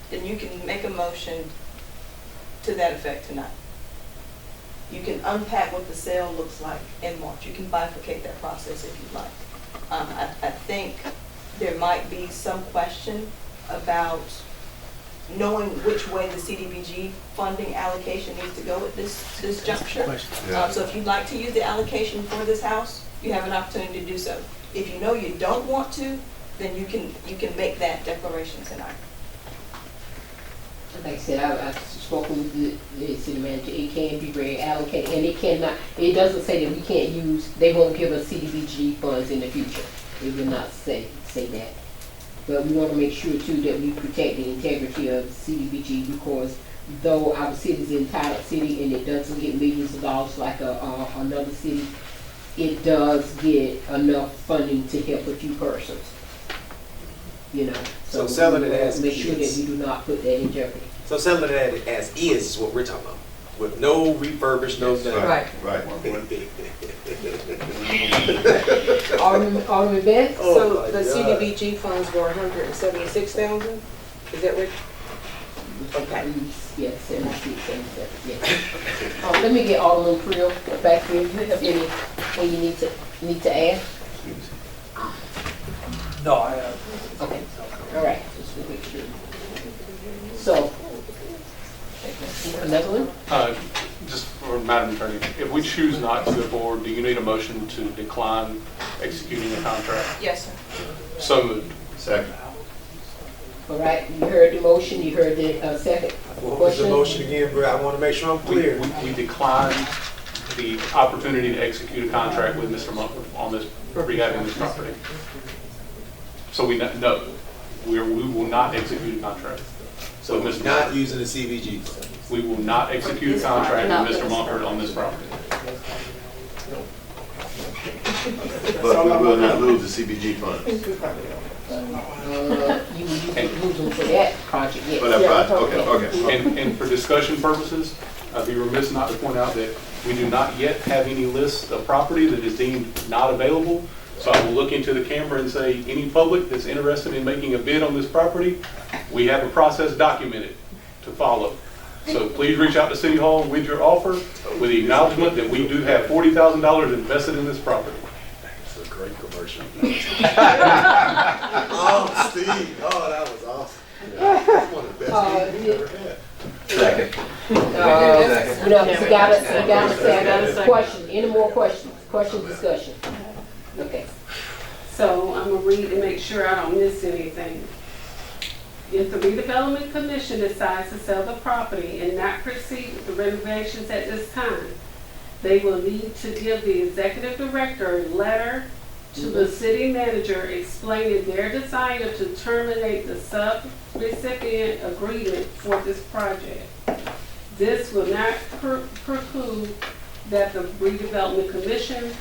Speaker 2: then you can make a motion to that effect tonight. You can unpack what the sale looks like in March. You can bifurcate that process if you'd like. I think there might be some question about knowing which way the CDBG funding allocation needs to go at this juncture. So if you'd like to use the allocation for this house, you have an opportunity to do so. If you know you don't want to, then you can make that declaration tonight.
Speaker 1: Like I said, I've spoken with the city manager. It can be reallocated, and it doesn't say that we can't use, they won't give us CDBG funds in the future. It will not say that. But we want to make sure too that we protect the integrity of CDBG, because though our city is an entitled city and it doesn't get millions of dollars like another city, it does get enough funding to help a few persons. You know,
Speaker 13: So selling it as
Speaker 1: make sure that
Speaker 13: is.
Speaker 1: we do not put that in jeopardy.
Speaker 13: So selling it as is what we're talking about, with no refurbished, no nothing.
Speaker 1: Right.
Speaker 3: Right.
Speaker 1: Alderman Beth?
Speaker 17: So the CDBG funds were 176,000? Is that right? Okay.
Speaker 1: Yes, 76, 77, yes. Let me get Alderman Creel back here. Do you have anything you need to add?
Speaker 11: No, I have.
Speaker 1: Okay, all right. Just to make sure. So, another one?
Speaker 6: Just for Madam Attorney, if we choose not to go forward, do you need a motion to decline executing the contract?
Speaker 2: Yes, sir.
Speaker 6: So moved.
Speaker 3: Second.
Speaker 1: All right, you heard the motion, you heard the second.
Speaker 13: What was the motion again, bro? I want to make sure I'm clear.
Speaker 6: We declined the opportunity to execute a contract with Mr. Munford on this, rehabbing this property. So we will not execute a contract.
Speaker 13: So we're not using the CBG.
Speaker 6: We will not execute a contract with Mr. Munford on this property.
Speaker 10: But we will not lose the CBG funds.
Speaker 1: You lose them for that project, yes.
Speaker 3: For that project, okay.
Speaker 6: And for discussion purposes, I'd be remiss not to point out that we do not yet have any list of property that is deemed not available. So I will look into the camera and say, any public that's interested in making a bid on this property, we have a process documented to follow. So please reach out to City Hall with your offer, with the acknowledgement that we do have $40,000 invested in this property.
Speaker 10: That's a great commercial. Oh, Steve, oh, that was awesome. That's one of the best meetings we've ever had.
Speaker 5: Second.
Speaker 1: We gotta say, question, any more questions? Question, discussion? Okay.
Speaker 12: So I'm gonna read to make sure I don't miss anything. If the redevelopment commission decides to sell the property and not proceed with the renovations at this time, they will need to give the executive director a letter to the city manager explaining their desire to terminate the sub-recipient agreement for this project. This will not preclude that the redevelopment commission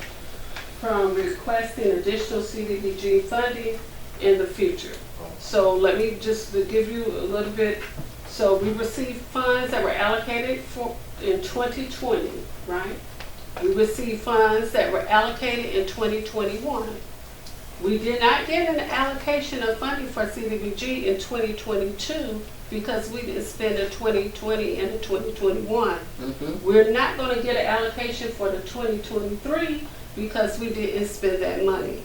Speaker 12: from requesting additional CDBG funding in the future. So let me just give you a little bit. So we received funds that were allocated in 2020, right? We received funds that were allocated in 2021. We did not get an allocation of funding for CDBG in 2022 because we didn't spend the 2020 and the 2021. We're not going to get an allocation for the 2023 because we didn't spend that money.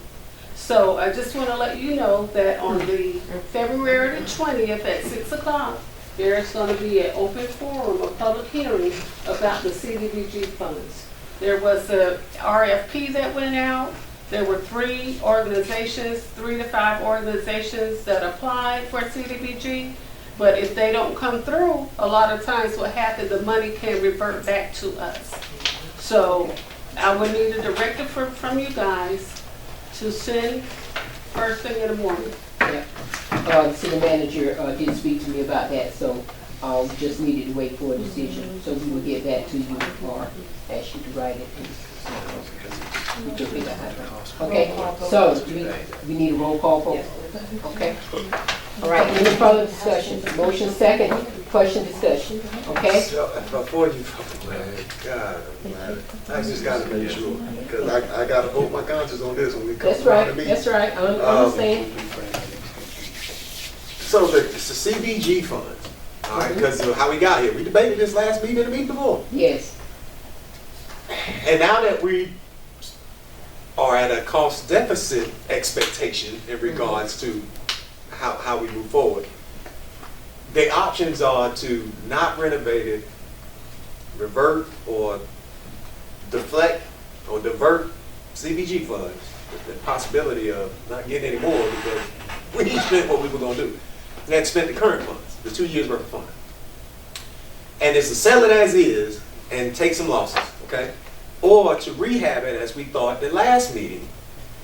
Speaker 12: So I just want to let you know that on the February the 20th at 6 o'clock, there's going to be an open forum, a public hearing about the CDBG funds. There was a RFP that went out. There were 3 to 5 organizations that applied for CDBG. But if they don't come through, a lot of times what happens, the money can revert back to us. So I would need a directive from you guys to send first thing in the morning.
Speaker 1: Yeah. The city manager did speak to me about that, so just needed to wait for a decision. So we will get back to you or ask you to write it. We can figure that out. Okay, so we need a roll call vote. Okay. All right, any further discussion? Motion second, question discussion, okay?
Speaker 13: So, before you vote, man, God, man, I just gotta make sure, because I gotta hold my conscience on this when we come
Speaker 1: That's
Speaker 13: around to
Speaker 1: right,
Speaker 13: me.
Speaker 1: that's right, I understand.
Speaker 13: So it's the CBG funds, all right, because of how we got here. We debated this last meeting and the meeting before.
Speaker 1: Yes.
Speaker 13: And now that we are at a cost deficit expectation in regards to how we move forward, the options are to not renovate it, revert or deflect or divert CBG funds, the possibility of not getting any more because we spent what we were going to do. We had spent the current funds, the 2 years worth of funds. And it's to sell it as is and take some losses, okay? Or to rehab it as we thought the last meeting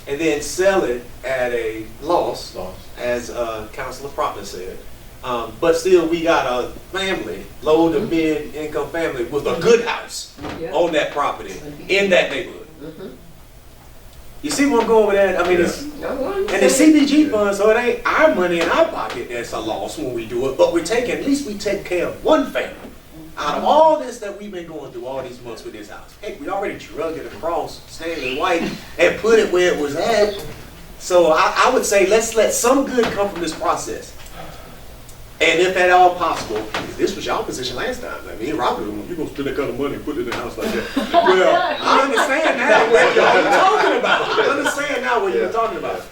Speaker 13: and then sell it at a loss. As Councilor Proctor said. But still, we got a family, low to mid income family with a good house on that property in that neighborhood. You see where I'm going with that? I mean, it's, and the CBG fund, so it ain't our money in our pocket that's a loss when we do it, but at least we take care of one family. Out of all this that we've been going through all these months with this house, heck, we already drug it across Stanley White and put it where it was at. So I would say let's let some good come from this process. And if at all possible, this was y'all position last time. I mean, Robert, you're going to spend that kind of money and put it in the house like that. Well, I understand now what y'all were talking about. I understand now what you were talking about.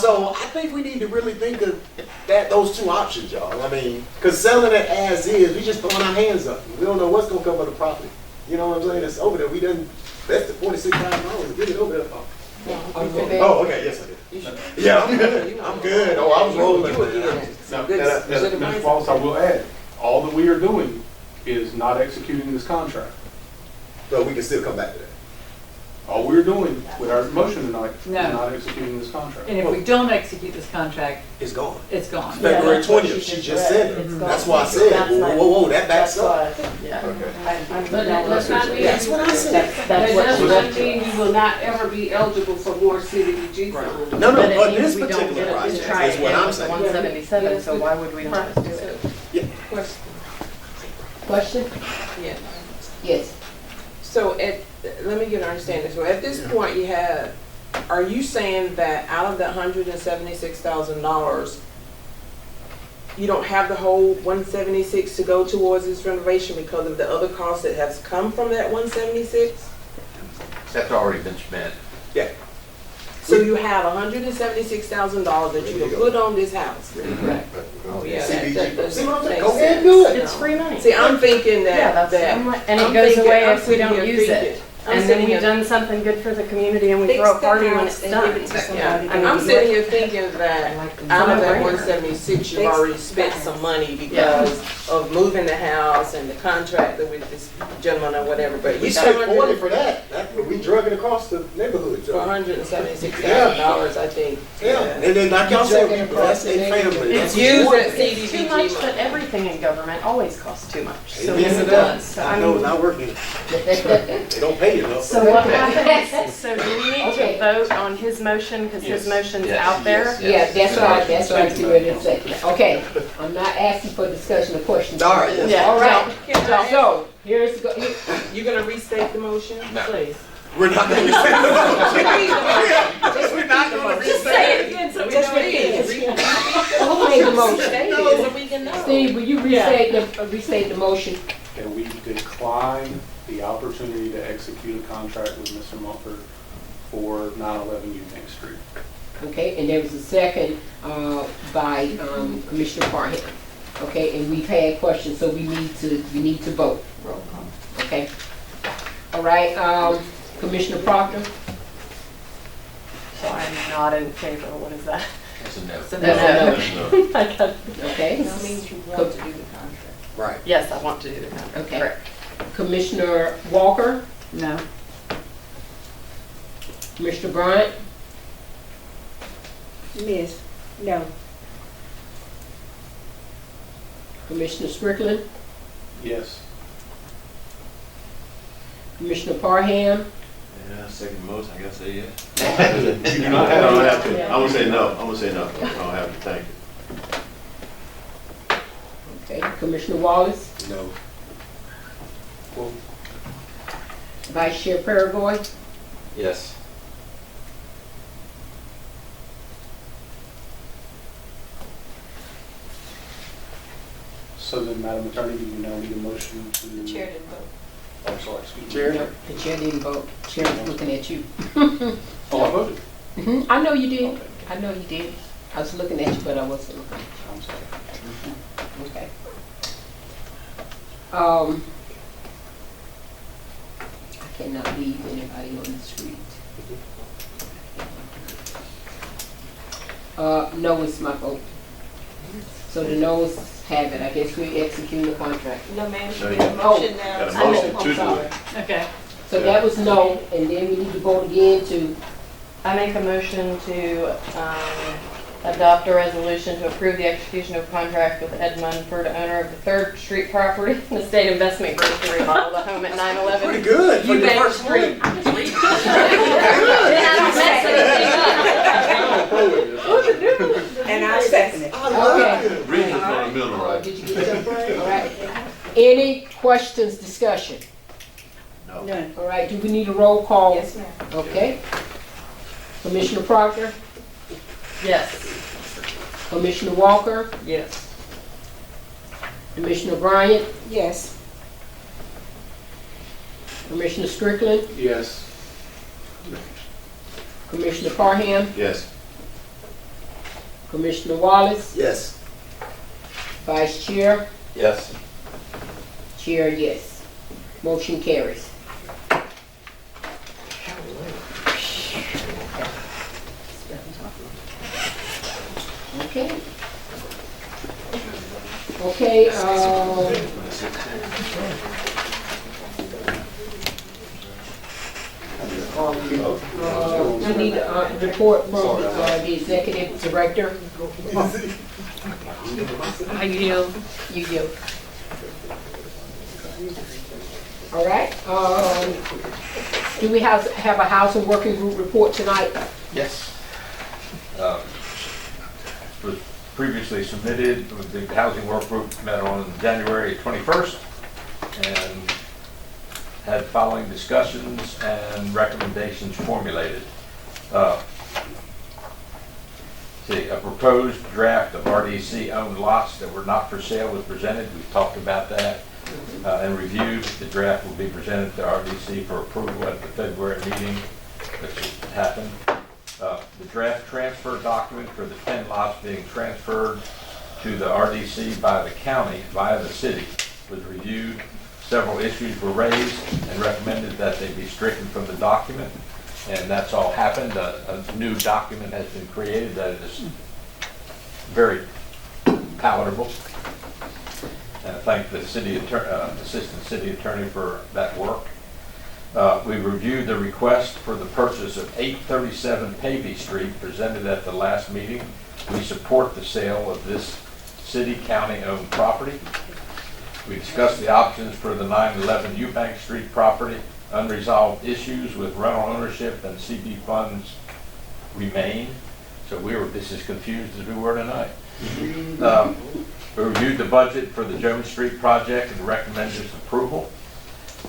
Speaker 13: So I think we need to really think of those 2 options, y'all. I mean, because selling it as is, we just throwing our hands up. We don't know what's going to come with the property. You know what I'm saying? It's over there. We done invested $46,000 to get it over there. Oh, okay, yes I did. Yeah, I'm good. I'm good. Oh, I was rolling.
Speaker 6: Mr. Wallace, I will add, all that we are doing is not executing this contract.
Speaker 13: So we can still come back to that.
Speaker 6: All we're doing with our motion tonight is
Speaker 7: No.
Speaker 6: not executing this contract.
Speaker 7: And if we don't execute this contract,
Speaker 13: It's gone.
Speaker 7: it's gone.
Speaker 13: February 20th, she just said it. That's why I said, whoa, that backs up.
Speaker 16: Yeah.
Speaker 12: But let's not be,
Speaker 13: That's what I said.
Speaker 12: that doesn't mean you will not ever be eligible for more CDBG funds.
Speaker 13: No,
Speaker 16: But it
Speaker 13: but
Speaker 16: means
Speaker 13: this
Speaker 16: we don't
Speaker 13: particular
Speaker 16: get it,
Speaker 13: project
Speaker 16: try
Speaker 13: is what
Speaker 16: again
Speaker 13: I'm
Speaker 16: with the
Speaker 13: saying.
Speaker 16: 177, so why would we not do it?
Speaker 13: Yeah.
Speaker 1: Question?
Speaker 17: Yeah.
Speaker 1: Yes.
Speaker 17: So let me get an understanding. So at this point are you saying that out of that $176,000, you don't have the whole 176 to go towards this renovation because of the other costs that has come from that 176?
Speaker 5: That's already been spent.
Speaker 13: Yeah.
Speaker 17: So you have $176,000 that you can put on this house. Oh yeah. That's
Speaker 13: See what I'm saying? Go ahead and do it.
Speaker 16: It's free money.
Speaker 17: See, I'm thinking that
Speaker 16: And it goes away if we don't use it. And then we've done something good for the community and we throw a party when it's done.
Speaker 17: I'm sitting here thinking that out of that 176, you've already spent some money because of moving the house and the contract with this gentleman or whatever, but
Speaker 13: We
Speaker 17: you
Speaker 13: spent
Speaker 17: spent
Speaker 13: 40 for that. We drug it across the neighborhood.
Speaker 17: for $176,000, I think.
Speaker 13: Yeah, and then like y'all said, that's a family.
Speaker 17: It's used at
Speaker 16: It's too
Speaker 17: CDBG
Speaker 16: much,
Speaker 17: money.
Speaker 16: but everything in government always costs too much. So
Speaker 13: Yes,
Speaker 16: yes,
Speaker 13: it
Speaker 16: it
Speaker 13: does.
Speaker 16: does. So
Speaker 13: I
Speaker 16: I
Speaker 13: know it's
Speaker 16: mean,
Speaker 13: not working. They don't pay you enough.
Speaker 16: so what happens, so do we need
Speaker 1: Okay.
Speaker 16: to vote on his motion, because his motion's
Speaker 5: Yes.
Speaker 16: out there?
Speaker 1: Yeah, that's right, to ready to say. Okay, I'm not asking for discussion or questions.
Speaker 13: All right, yes.
Speaker 16: Yeah.
Speaker 1: All right,
Speaker 17: Can
Speaker 1: so, here's,
Speaker 17: you gonna restate the motion? Please.
Speaker 13: We're not going to restate the motion. We're not going to
Speaker 7: Just say it again so we know it is.
Speaker 1: who made the motion?
Speaker 17: So we can know.
Speaker 1: Steve, will you restate the motion?
Speaker 6: And we decline the opportunity to execute a contract with Mr. Munford for 911 Eubanks Street.
Speaker 1: Okay, and there was a second by Commissioner Parham. Okay, and we've had questions, so we need to vote.
Speaker 16: Roll call.
Speaker 1: Okay. All right, Commissioner Proctor?
Speaker 16: So I'm not in favor. What is that?
Speaker 5: That's a no.
Speaker 16: So
Speaker 1: No.
Speaker 16: I got,
Speaker 1: Okay.
Speaker 14: That means you want to do the contract.
Speaker 13: Right.
Speaker 16: yes, I want to do the contract.
Speaker 1: Okay.
Speaker 16: Correct.
Speaker 1: Commissioner Walker?
Speaker 7: No.
Speaker 1: Commissioner Bryant?
Speaker 4: Miss, no.
Speaker 1: Commissioner Strickland?
Speaker 6: Yes.
Speaker 1: Commissioner Parham?
Speaker 10: Yeah, second most, I gotta say yes.
Speaker 6: You do not
Speaker 10: I don't
Speaker 6: have
Speaker 10: have to. I'm gonna say no. I don't have to, thank you.
Speaker 1: Okay. Commissioner Wallace?
Speaker 13: No.
Speaker 6: Well,
Speaker 1: Vice Chair Paragoy?
Speaker 5: Yes.
Speaker 6: so then, Madam Attorney, do you now need a motion to?
Speaker 2: The chair didn't vote.
Speaker 6: Oh, sorry, excuse me.
Speaker 13: Chair?
Speaker 1: No, the chair didn't vote. Chair was looking at you.
Speaker 6: Oh, I voted.
Speaker 1: I know you did.
Speaker 6: Okay.
Speaker 1: I know you did. I was looking at you, but I wasn't looking.
Speaker 6: I'm sorry.
Speaker 1: Okay. I cannot leave anybody on the street. No is my vote. So the no's have it. I guess we execute the contract.
Speaker 2: No, ma'am,
Speaker 10: No,
Speaker 2: you
Speaker 10: you
Speaker 2: need a motion
Speaker 10: got
Speaker 2: now.
Speaker 10: a motion
Speaker 1: I'm
Speaker 10: to do
Speaker 1: sorry.
Speaker 10: it.
Speaker 7: Okay.
Speaker 1: So that was no, and then we need to vote again to,
Speaker 16: I make a motion to adopt a resolution to approve the execution of a contract with Ed Munford, owner of the 3rd Street property, the state investment group to remodel the home at 911.
Speaker 13: Pretty good. for your
Speaker 16: Eubanks
Speaker 13: first
Speaker 16: Street.
Speaker 13: one.
Speaker 16: Then I don't mess anything up.
Speaker 14: And I second it.
Speaker 13: I love
Speaker 1: Okay.
Speaker 13: it.
Speaker 10: Read it from the middle, right?
Speaker 1: did you get that? All right. Any questions, discussion?
Speaker 10: No.
Speaker 14: None.
Speaker 1: All right, do we need a roll call?
Speaker 2: Yes, ma'am.
Speaker 1: Okay. Commissioner Proctor?
Speaker 16: Yes.
Speaker 1: Commissioner Walker?
Speaker 16: Yes.
Speaker 1: Commissioner Bryant?
Speaker 14: Yes.
Speaker 1: Commissioner Strickland?
Speaker 6: Yes.
Speaker 1: Commissioner Parham?
Speaker 10: Yes.
Speaker 1: Commissioner Wallace?
Speaker 13: Yes.
Speaker 1: Vice Chair?
Speaker 5: Yes.
Speaker 1: Chair, yes. Motion carries. Okay. Okay, we need a report from the executive director.
Speaker 7: I yield.
Speaker 1: You do. All right, do we have a housing working group report tonight?
Speaker 5: Yes. Was previously submitted with the housing work group met on January 21st and had following discussions and recommendations formulated. See, a proposed draft of RDC owned lots that were not for sale was presented. We've talked about that and reviewed. The draft will be presented to RDC for approval at the February meeting, which happened. The draft transfer document for the 10 lots being transferred to the RDC by the county via the city was reviewed. Several issues were raised and recommended that they be stricken from the document, and that's all happened. A new document has been created that is very palatable. And I thank the assistant city attorney for that work. We reviewed the request for the purchase of 837 Pavey Street presented at the last meeting. We support the sale of this city-county owned property. We discussed the options for the 911 Eubanks Street property. Unresolved issues with rental ownership and CB funds remain. So we were just as confused as we were tonight. We reviewed the budget for the Jones Street project and recommended its approval.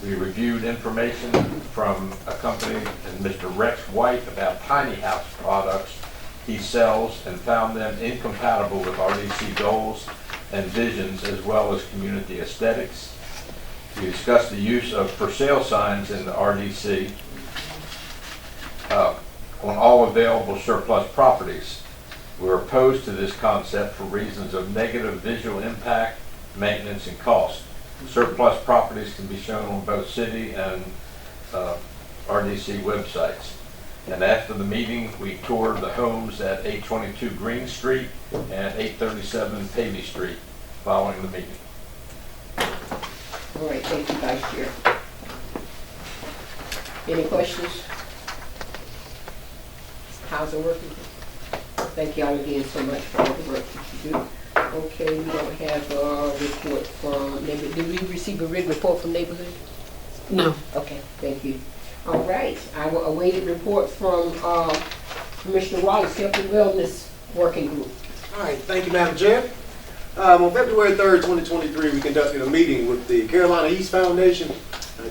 Speaker 5: We reviewed information from a company and Mr. Rex White about tiny house products he sells and found them incompatible with RDC goals and visions as well as community aesthetics. We discussed the use of for sale signs in the RDC. on all available surplus properties. We're opposed to this concept for reasons of negative visual impact, maintenance, and cost. Surplus properties can be shown on both city and RDC websites. And after the meeting, we toured the homes at 822 Green Street and 837 Pavey Street following the meeting.
Speaker 1: All right, thank you, Vice Chair. Any questions? How's it working? Thank y'all again so much for all the work that you do. Okay, we don't have a report from neighborhood. Did we receive a written report from neighborhood?
Speaker 12: No.
Speaker 1: Okay, thank you. All right, I will await a report from Commissioner Wallace, Health and Wellness Working Group.
Speaker 13: All right, thank you, Madam Chair. On February 3rd, 2023, we conducted a meeting with the Carolina East Foundation.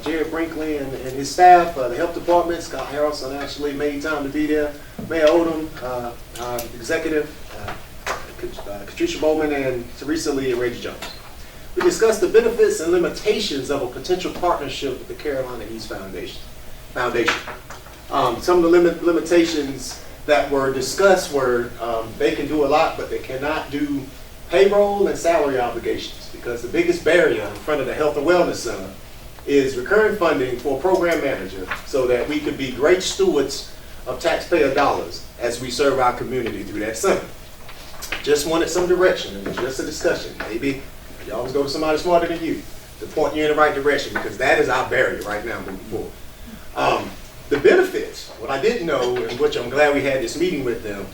Speaker 13: Jared Brinkley and his staff, the health department, Scott Harrelson actually made time to be there. Mayor Odom, our executive, Patricia Bowman, and Teresa Lee and Reggie Jones. We discussed the benefits and limitations of a potential partnership with the Carolina East Foundation. Some of the limitations that were discussed were they can do a lot, but they cannot do payroll and salary obligations, because the biggest barrier in front of the Health and Wellness Center is recurring funding for a program manager, so that we could be great stewards of taxpayer dollars as we serve our community through that center. Just wanted some direction. It was just a discussion. Maybe you always go to somebody smarter than you to point you in the right direction, because that is our barrier right now moving forward. The benefits, what I didn't know, and which I'm glad we had this meeting with them,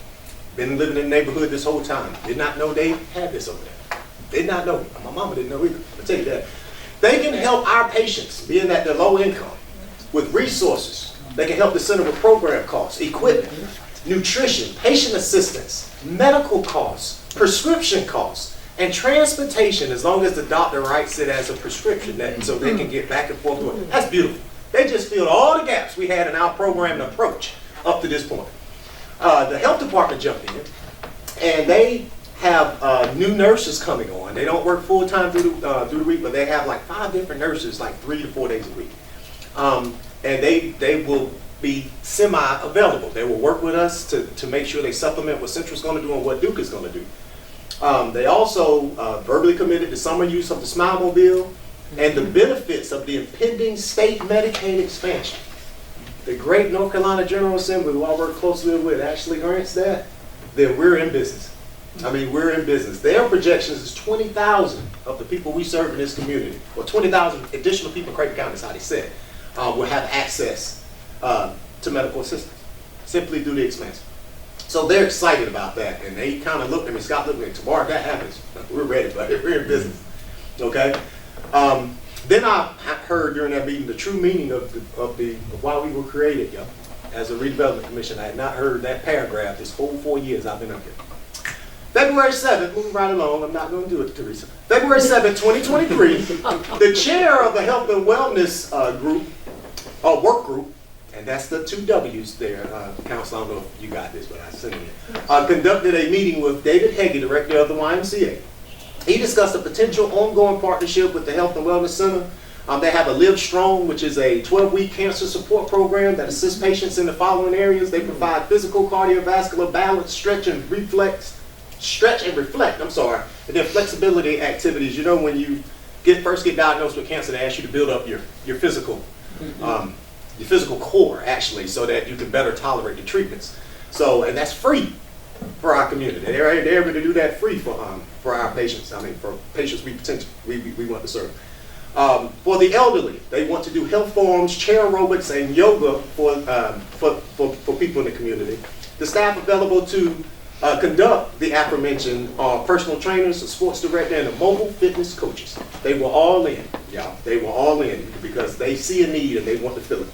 Speaker 13: been living in the neighborhood this whole time, did not know they had this over there. Did not know. My mama didn't know either. I'll tell you that. They can help our patients, being that they're low income, with resources. They can help the center with program costs, equipment, nutrition, patient assistance, medical costs, prescription costs, and transportation, as long as the doctor writes it as a prescription, so they can get back and forth to it. That's beautiful. They just filled all the gaps we had in our program and approach up to this point. The health department jumped in, and they have new nurses coming on. They don't work full time through the week, but they have like 5 different nurses, like 3 to 4 days a week. And they will be semi-available. They will work with us to make sure they supplement what Central's going to do and what Duke is going to do. They also verbally committed to summer use of the Smile Mobile and the benefits of the impending state Medicaid expansion. The great North Carolina General Assembly, who I work closely with, actually grants that, then we're in business. I mean, we're in business. Their projections is 20,000 of the people we serve in this community, or 20,000 additional people in Creighton County, is how they said, will have access to medical assistance, simply due to the expansion. So they're excited about that, and they kind of looked at me, Scott looked at me, tomorrow if that happens, we're ready, but we're in business, okay? Then I heard during that meeting the true meaning of why we were created, yo, as a redevelopment commission. I had not heard that paragraph this whole 4 years I've been up here. February 7th, moving right along, I'm not going to do it, Teresa. February 7th, 2023, the chair of the Health and Wellness work group, and that's the 2 W's there, Council, I don't know if you got this, but I sent it, conducted a meeting with David Heggie, director of the YMCA. He discussed a potential ongoing partnership with the Health and Wellness Center. They have a Live Strong, which is a 12-week cancer support program that assists patients in the following areas. They provide physical, cardiovascular, balance, stretch and reflect, and then flexibility activities. You know, when you first get diagnosed with cancer, they ask you to build up your physical core, actually, so that you can better tolerate the treatments. So, and that's free for our community. They're able to do that free for our patients. I mean, for patients we want to serve. For the elderly, they want to do health forums, chair aerobics, and yoga for people in the community. The staff available to conduct the aforementioned personal trainers, a sports director, and the mobile fitness coaches. They were all in, y'all. They were all in because they see a need and they want to fill it.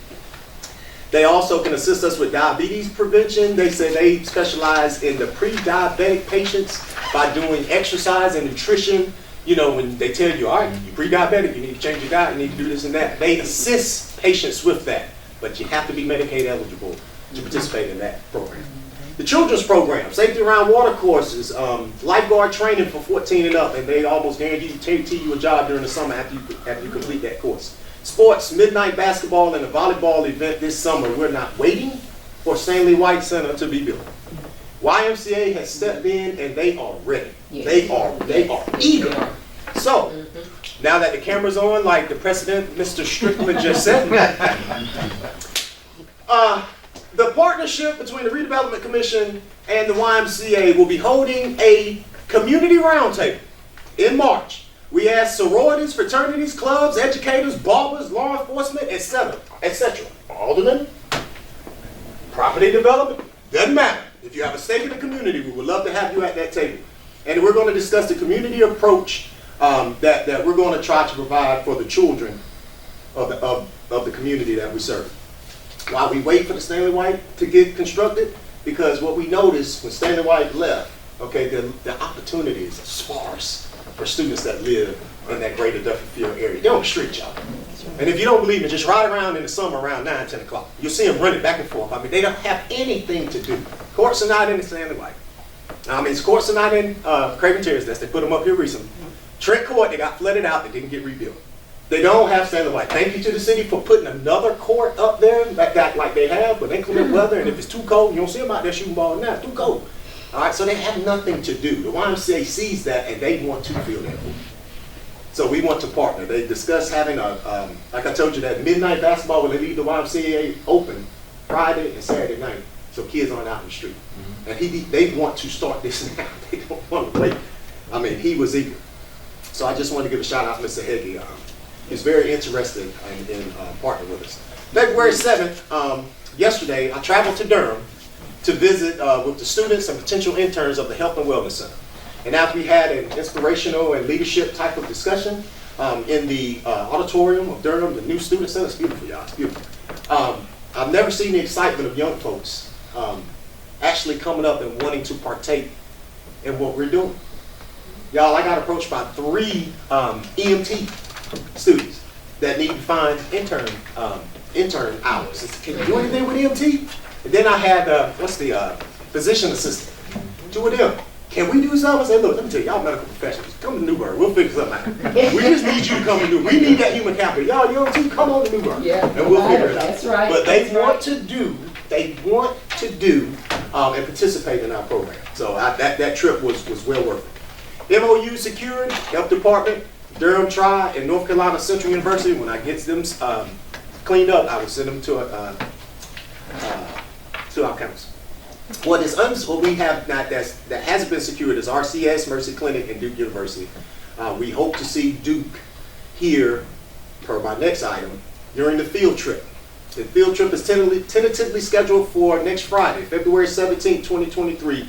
Speaker 13: They also can assist us with diabetes prevention. They say they specialize in the pre-diabetic patients by doing exercise and nutrition. You know, when they tell you, all right, you're pre-diabetic, you need to change your diet, you need to do this and that. They assist patients with that, but you have to be Medicaid eligible to participate in that program. The children's program, safety around water courses, lifeguard training for 14 and up, and they almost guarantee you a job during the summer after you complete that course. Sports, midnight basketball, and a volleyball event this summer. We're not waiting for Stanley White Center to be built. YMCA has stepped in and they are ready.
Speaker 1: Yes.
Speaker 13: They are eager. So, now that the camera's on, like the president, Mr. Strickland just said, the partnership between the Redevelopment Commission and the YMCA will be holding a community roundtable in March. We ask sororities, fraternities, clubs, educators, barbers, law enforcement, etc., etc. Alderman, property development, doesn't matter. If you have a stake in the community, we would love to have you at that table. And we're going to discuss the community approach that we're going to try to provide for the children of the community that we serve. While we wait for the Stanley White to get constructed, because what we noticed when Stanley White left, okay, the opportunities are sparse for students that live in that greater Duffield area. They're on the street, y'all. And if you don't believe me, just ride around in the summer around 9, 10 o'clock. You'll see them running back and forth. I mean, they don't have anything to do. Courts are not in the Stanley White. I mean, courts are not in Craven Terrace. They put them up here recently. Trent Court, they got flooded out. They didn't get rebuilt. They don't have Stanley White. Thank you to the city for putting another court up there like they have with inclement weather. And if it's too cold, you don't see them out there shooting ball now. It's too cold. All right, so they have nothing to do. The YMCA sees that and they want to fill that void. So we want to partner. They discussed having like I told you, that midnight basketball where they leave the YMCA open Friday and Saturday night, so kids aren't out in the street. And they want to start this now. They don't want to wait. I mean, he was eager. So I just want to give a shout out to Mr. Heggie. He's very interested in partnering with us. February 7th, yesterday, I traveled to Durham to visit with the students and potential interns of the Health and Wellness Center. And after we had an inspirational and leadership type of discussion in the auditorium of Durham, the new student center, it's beautiful, y'all, it's beautiful. I've never seen the excitement of young folks actually coming up and wanting to partake in what we're doing. Y'all, I got approached by 3 EMT students that need to find intern hours. I said, can you do anything with EMT? And then I had, physician assistant, 2 of them. Can we do something? I said, look, let me tell you, y'all medical professionals, come to Newburgh, we'll figure something out. We just need you to come to Newburgh. We need that human capital. Y'all, EMT, come on to Newburgh. Yeah, and we'll figure it out. That's right. But they want to do and participate in our program. So that trip was well worth it. MOU secured, Health Department, Durham Tri, and North Carolina Central University. When I get them cleaned up, I will send them to our council. What we have not that hasn't been secured is RCS, Mercy Clinic, and Duke University. We hope to see Duke here, per my next item, during the field trip. The field trip is tentatively scheduled for next Friday, February 17, 2023.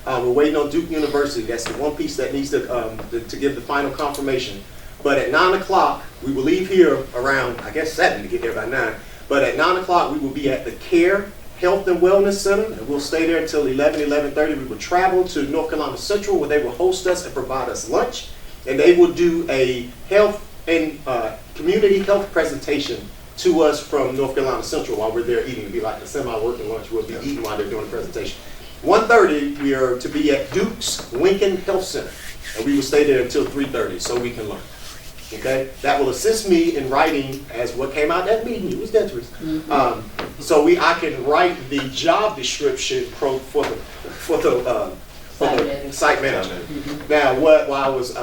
Speaker 13: We're waiting on Duke University. That's the one piece that needs to give the final confirmation. But at 9 o'clock, we will leave here around, I guess 7 to get there by 9. But at 9 o'clock, we will be at the CARE Health and Wellness Center, and we'll stay there until 11:30. We will travel to North Carolina Central, where they will host us and provide us lunch, and they will do a health and community health presentation to us from North Carolina Central while we're there eating. It'll be like a semi-working lunch. We'll be eating while they're doing the presentation. 1:30, we are to be at Duke's Lincoln Health Center, and we will stay there until 3:30 so we can learn. Okay, that will assist me in writing as what came out that meeting. It was dangerous. So I can write the job description for the site manager. Now, while I was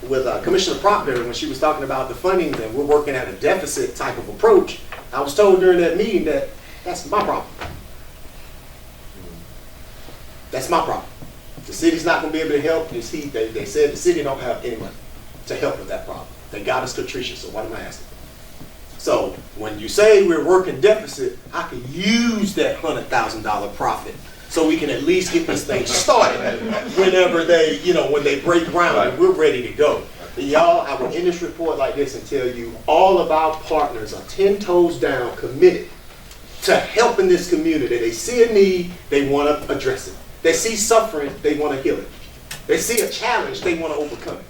Speaker 13: with Commissioner Proctor, when she was talking about the funding, and we're working at a deficit type of approach, I was told during that meeting that that's my problem. That's my problem. The city's not going to be able to help. They said the city don't have any money to help with that problem. They got us Katricia, so what am I asking? So when you say we're working deficit, I could use that $100,000 profit so we can at least get this thing started whenever when they break ground and we're ready to go. And y'all, I will end this report like this and tell you all of our partners are 10 toes down committed to helping this community. They see a need, they want to address it. They see suffering, they want to heal it. They see a challenge, they want to overcome it.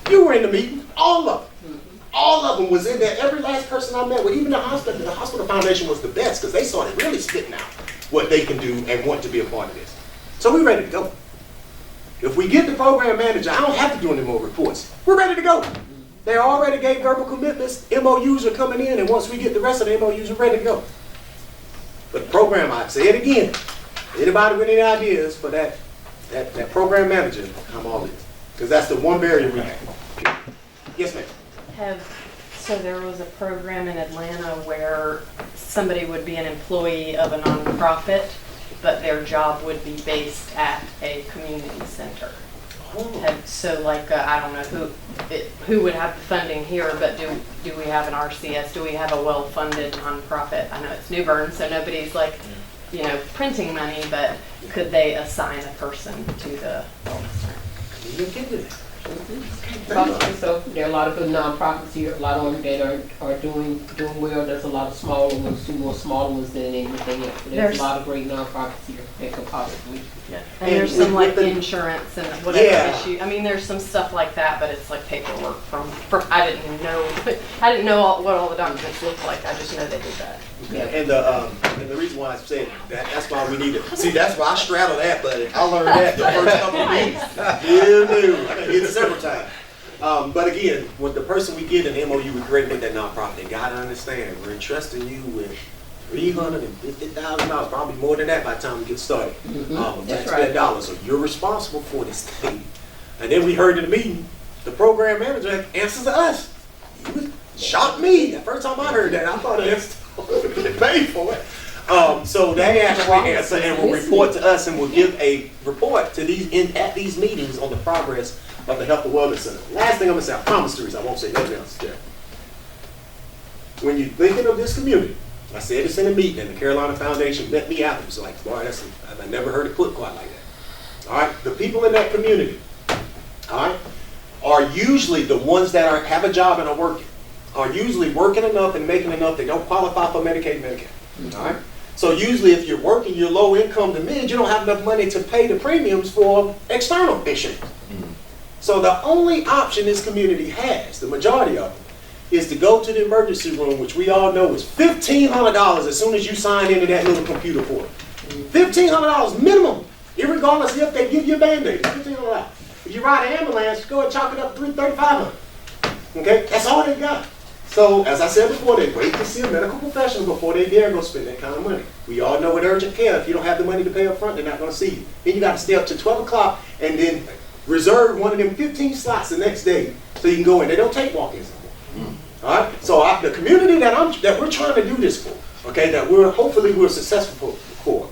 Speaker 13: You were in the meeting, all of them. All of them was in there. Every last person I met with, even the hospital foundation was the best because they started really spitting out what they can do and want to be a part of this. So we're ready to go. If we get the program manager, I don't have to do any more reports. We're ready to go. They already gave verbal commitments. MOUs are coming in, and once we get the rest of the MOUs, we're ready to go. But the program, I say it again, anybody with any ideas for that program manager, I'm all in. Because that's the one barrier we have. Yes, ma'am.
Speaker 16: So there was a program in Atlanta where somebody would be an employee of a nonprofit, but their job would be based at a community center. So like, I don't know who would have the funding here, but do we have an RCS? Do we have a well-funded nonprofit? I know it's New Bern, so nobody's like, printing money, but could they assign a person to the
Speaker 1: So there are a lot of good nonprofits here, a lot of them that are doing well. There's a lot of smaller ones, two more smaller ones than anything else. But there's a lot of great nonprofits here that could possibly.
Speaker 16: And there's some like insurance and whatever issue. I mean, there's some stuff like that, but it's like paperwork from I didn't know what all the documents looked like. I just know they did that.
Speaker 13: Yeah. And the reason why I said that's why we need to see. That's why I straddle that, buddy. I learned that the first couple of weeks. I did it several times. But again, with the person we get an MOU with great with that nonprofit, they gotta understand we're entrusting you with $350,000, probably more than that by the time we get started. Taxpayer dollars, so you're responsible for this thing. And then we heard in the meeting, the program manager answers to us. He shocked me. The first time I heard that, I thought it paid for it. So they actually answer and will report to us and will give a report to at these meetings on the progress of the Health and Wellness Center. Last thing I'm gonna say, I promise to you, I won't say nothing else there. When you're thinking of this community, I said this in a meeting, and the Carolina Foundation met me out. It was like, boy, I never heard it put quite like that. All right, the people in that community, all right, are usually the ones that have a job and are working, are usually working enough and making enough they don't qualify for Medicaid. All right. So usually, if you're working, you're low income to mid, you don't have enough money to pay the premiums for external insurance. So the only option this community has, the majority of them, is to go to the emergency room, which we all know is $1,500 as soon as you sign into that little computer portal. $1,500 minimum, irregardless if they give you a Band-Aid. $1,500. If you ride an ambulance, go and chalk it up to $3,500. Okay, that's all they got. So, as I said before, they wait to see a medical professional before they dare go spend that kind of money. We all know with urgent care, if you don't have the money to pay up front, they're not going to see you. Then you got to stay up to 12 o'clock and then reserve one of them 15 slots the next day so you can go in. They don't take walk-ins anymore. All right. So the community that we're trying to do this for, okay, that hopefully we're successful for,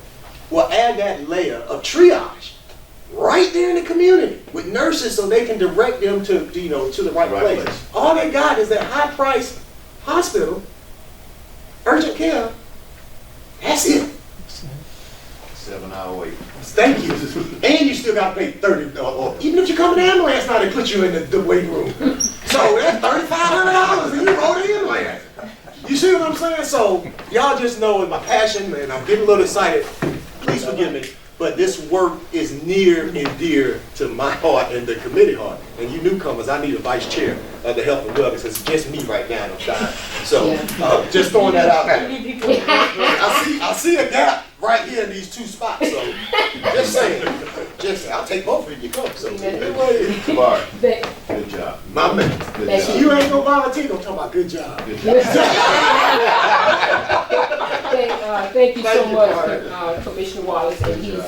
Speaker 13: will add that layer of triage right there in the community with nurses so they can direct them to the right place. All they got is that high-priced hospital, urgent care. That's it.
Speaker 10: 7-hour wait.
Speaker 13: Thank you. And you still got to pay $30. Or even if you come in the ambulance now, they put you in the waiting room. So that's $3,500 and you go to the ambulance. You see what I'm saying? So y'all just know my passion, and I'm getting a little excited. Please forgive me. But this work is near and dear to my heart and the committee heart. And you newcomers, I need a vice chair of the Health and Wellness. It's just me right now, I'm dying. So just throwing that out there. I see a gap right here in these two spots. So just saying, I'll take both of you. Come. So anyway,
Speaker 10: Good job.
Speaker 13: my man.
Speaker 10: Good job.
Speaker 13: You ain't no volunteer. Don't talk about good job.
Speaker 10: Good job.
Speaker 1: Thank you so much, Commissioner Wallace, and he's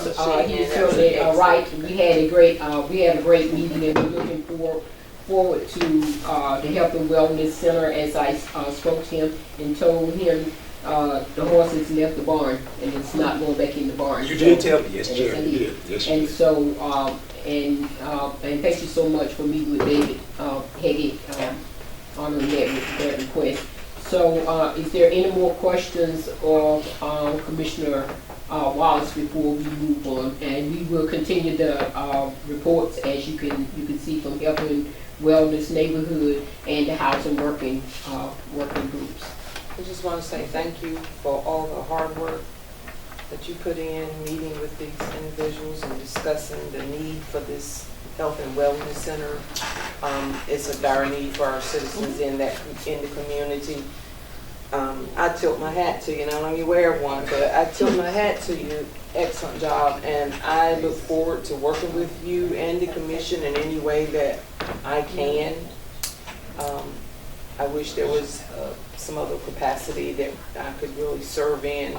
Speaker 1: certainly right. We had a great meeting, and we're looking forward to the Health and Wellness Center. As I spoke to him and told him, the horses left the barn, and it's not going back in the barn.
Speaker 13: You did tell me, yes, Jerry. You did. Yes, you
Speaker 1: and
Speaker 13: did.
Speaker 1: so, and thank you so much for meeting with David Haggett, honoring that request. So, is there any more questions of Commissioner Wallace before we move on? And we will continue the reports, as you can see, from Health and Wellness, Neighborhood, and the Housing Working Groups.
Speaker 17: I just want to say thank you for all the hard work that you put in meeting with these individuals and discussing the need for this Health and Wellness Center. It's a dire need for our citizens in the community. I tilt my hat to you, and I don't even wear one, but I tilt my hat to you. Excellent job, and I look forward to working with you and the commission in any way that I can. I wish there was some other capacity that I could really serve in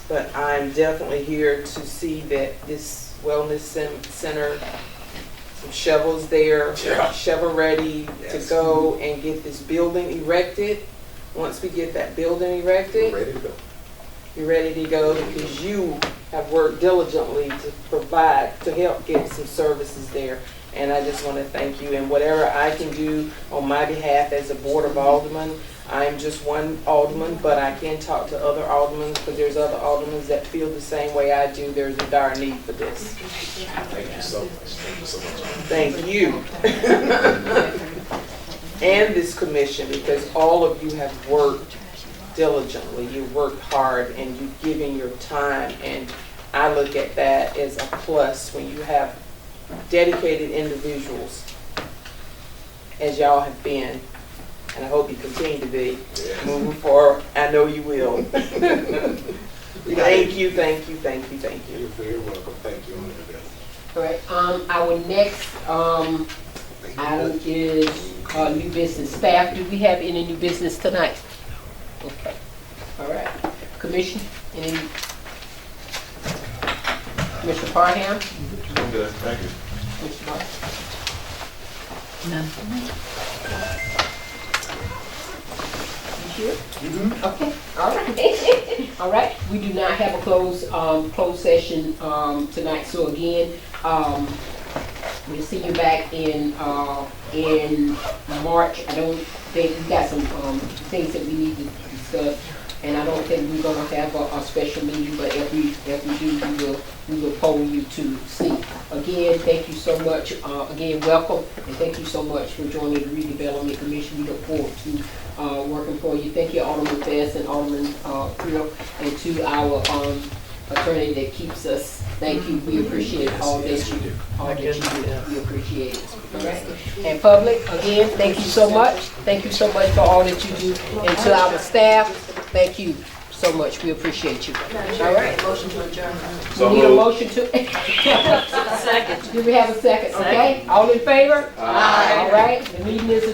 Speaker 17: But I'm definitely here to see that this wellness center, some shovels there, shovel ready to go and get this building erected. Once we get that building erected,
Speaker 13: Ready to go.
Speaker 17: you're ready to go because you have worked diligently to provide, to help get some services there. And I just want to thank you, and whatever I can do on my behalf as a Board of Alderman, I'm just one alderman, but I can talk to other aldermen because there's other aldermen that feel the same way I do. There's a dire need for this.
Speaker 13: Thank you so much. Thank you so much.
Speaker 17: Thank you. And this commission, because all of you have worked diligently. You worked hard and you've given your time, and I look at that as a plus when you have dedicated individuals, as y'all have been, and I hope you continue to be moving forward. I know you will. Thank you, thank you, thank you, thank you.
Speaker 13: You're very welcome. Thank you.
Speaker 1: All right, our next, item is, new business. Staff, do we have any new business tonight? Okay, all right. Commission, any? Commissioner Parham?
Speaker 15: I'm good, thank you.
Speaker 1: Commissioner Martin?
Speaker 7: None.
Speaker 1: You sure? Okay, all right. All right, we do not have a closed session, tonight, so again, we'll see you back in March. I don't think, we got some, things that we need to discuss, and I don't think we're gonna have a special meeting, but if we do, we will poll you to see. Again, thank you so much, again, welcome, and thank you so much for joining the Redevelopment Commission. We look forward to, working for you. Thank you, Alderman Best and Alderman, Creel, and to our, attorney that keeps us. Thank you, we appreciate all that you do. All that you do, we appreciate it. All right? And public, again, thank you so much. Thank you so much for all that you do. And to our staff, thank you so much. We appreciate you. All right.
Speaker 14: Motion to adjourn.
Speaker 1: We need a motion to.
Speaker 14: Second.
Speaker 1: Do we have a second? Okay. All in favor?
Speaker 14: Aye.
Speaker 1: All right. The meeting is adjourned.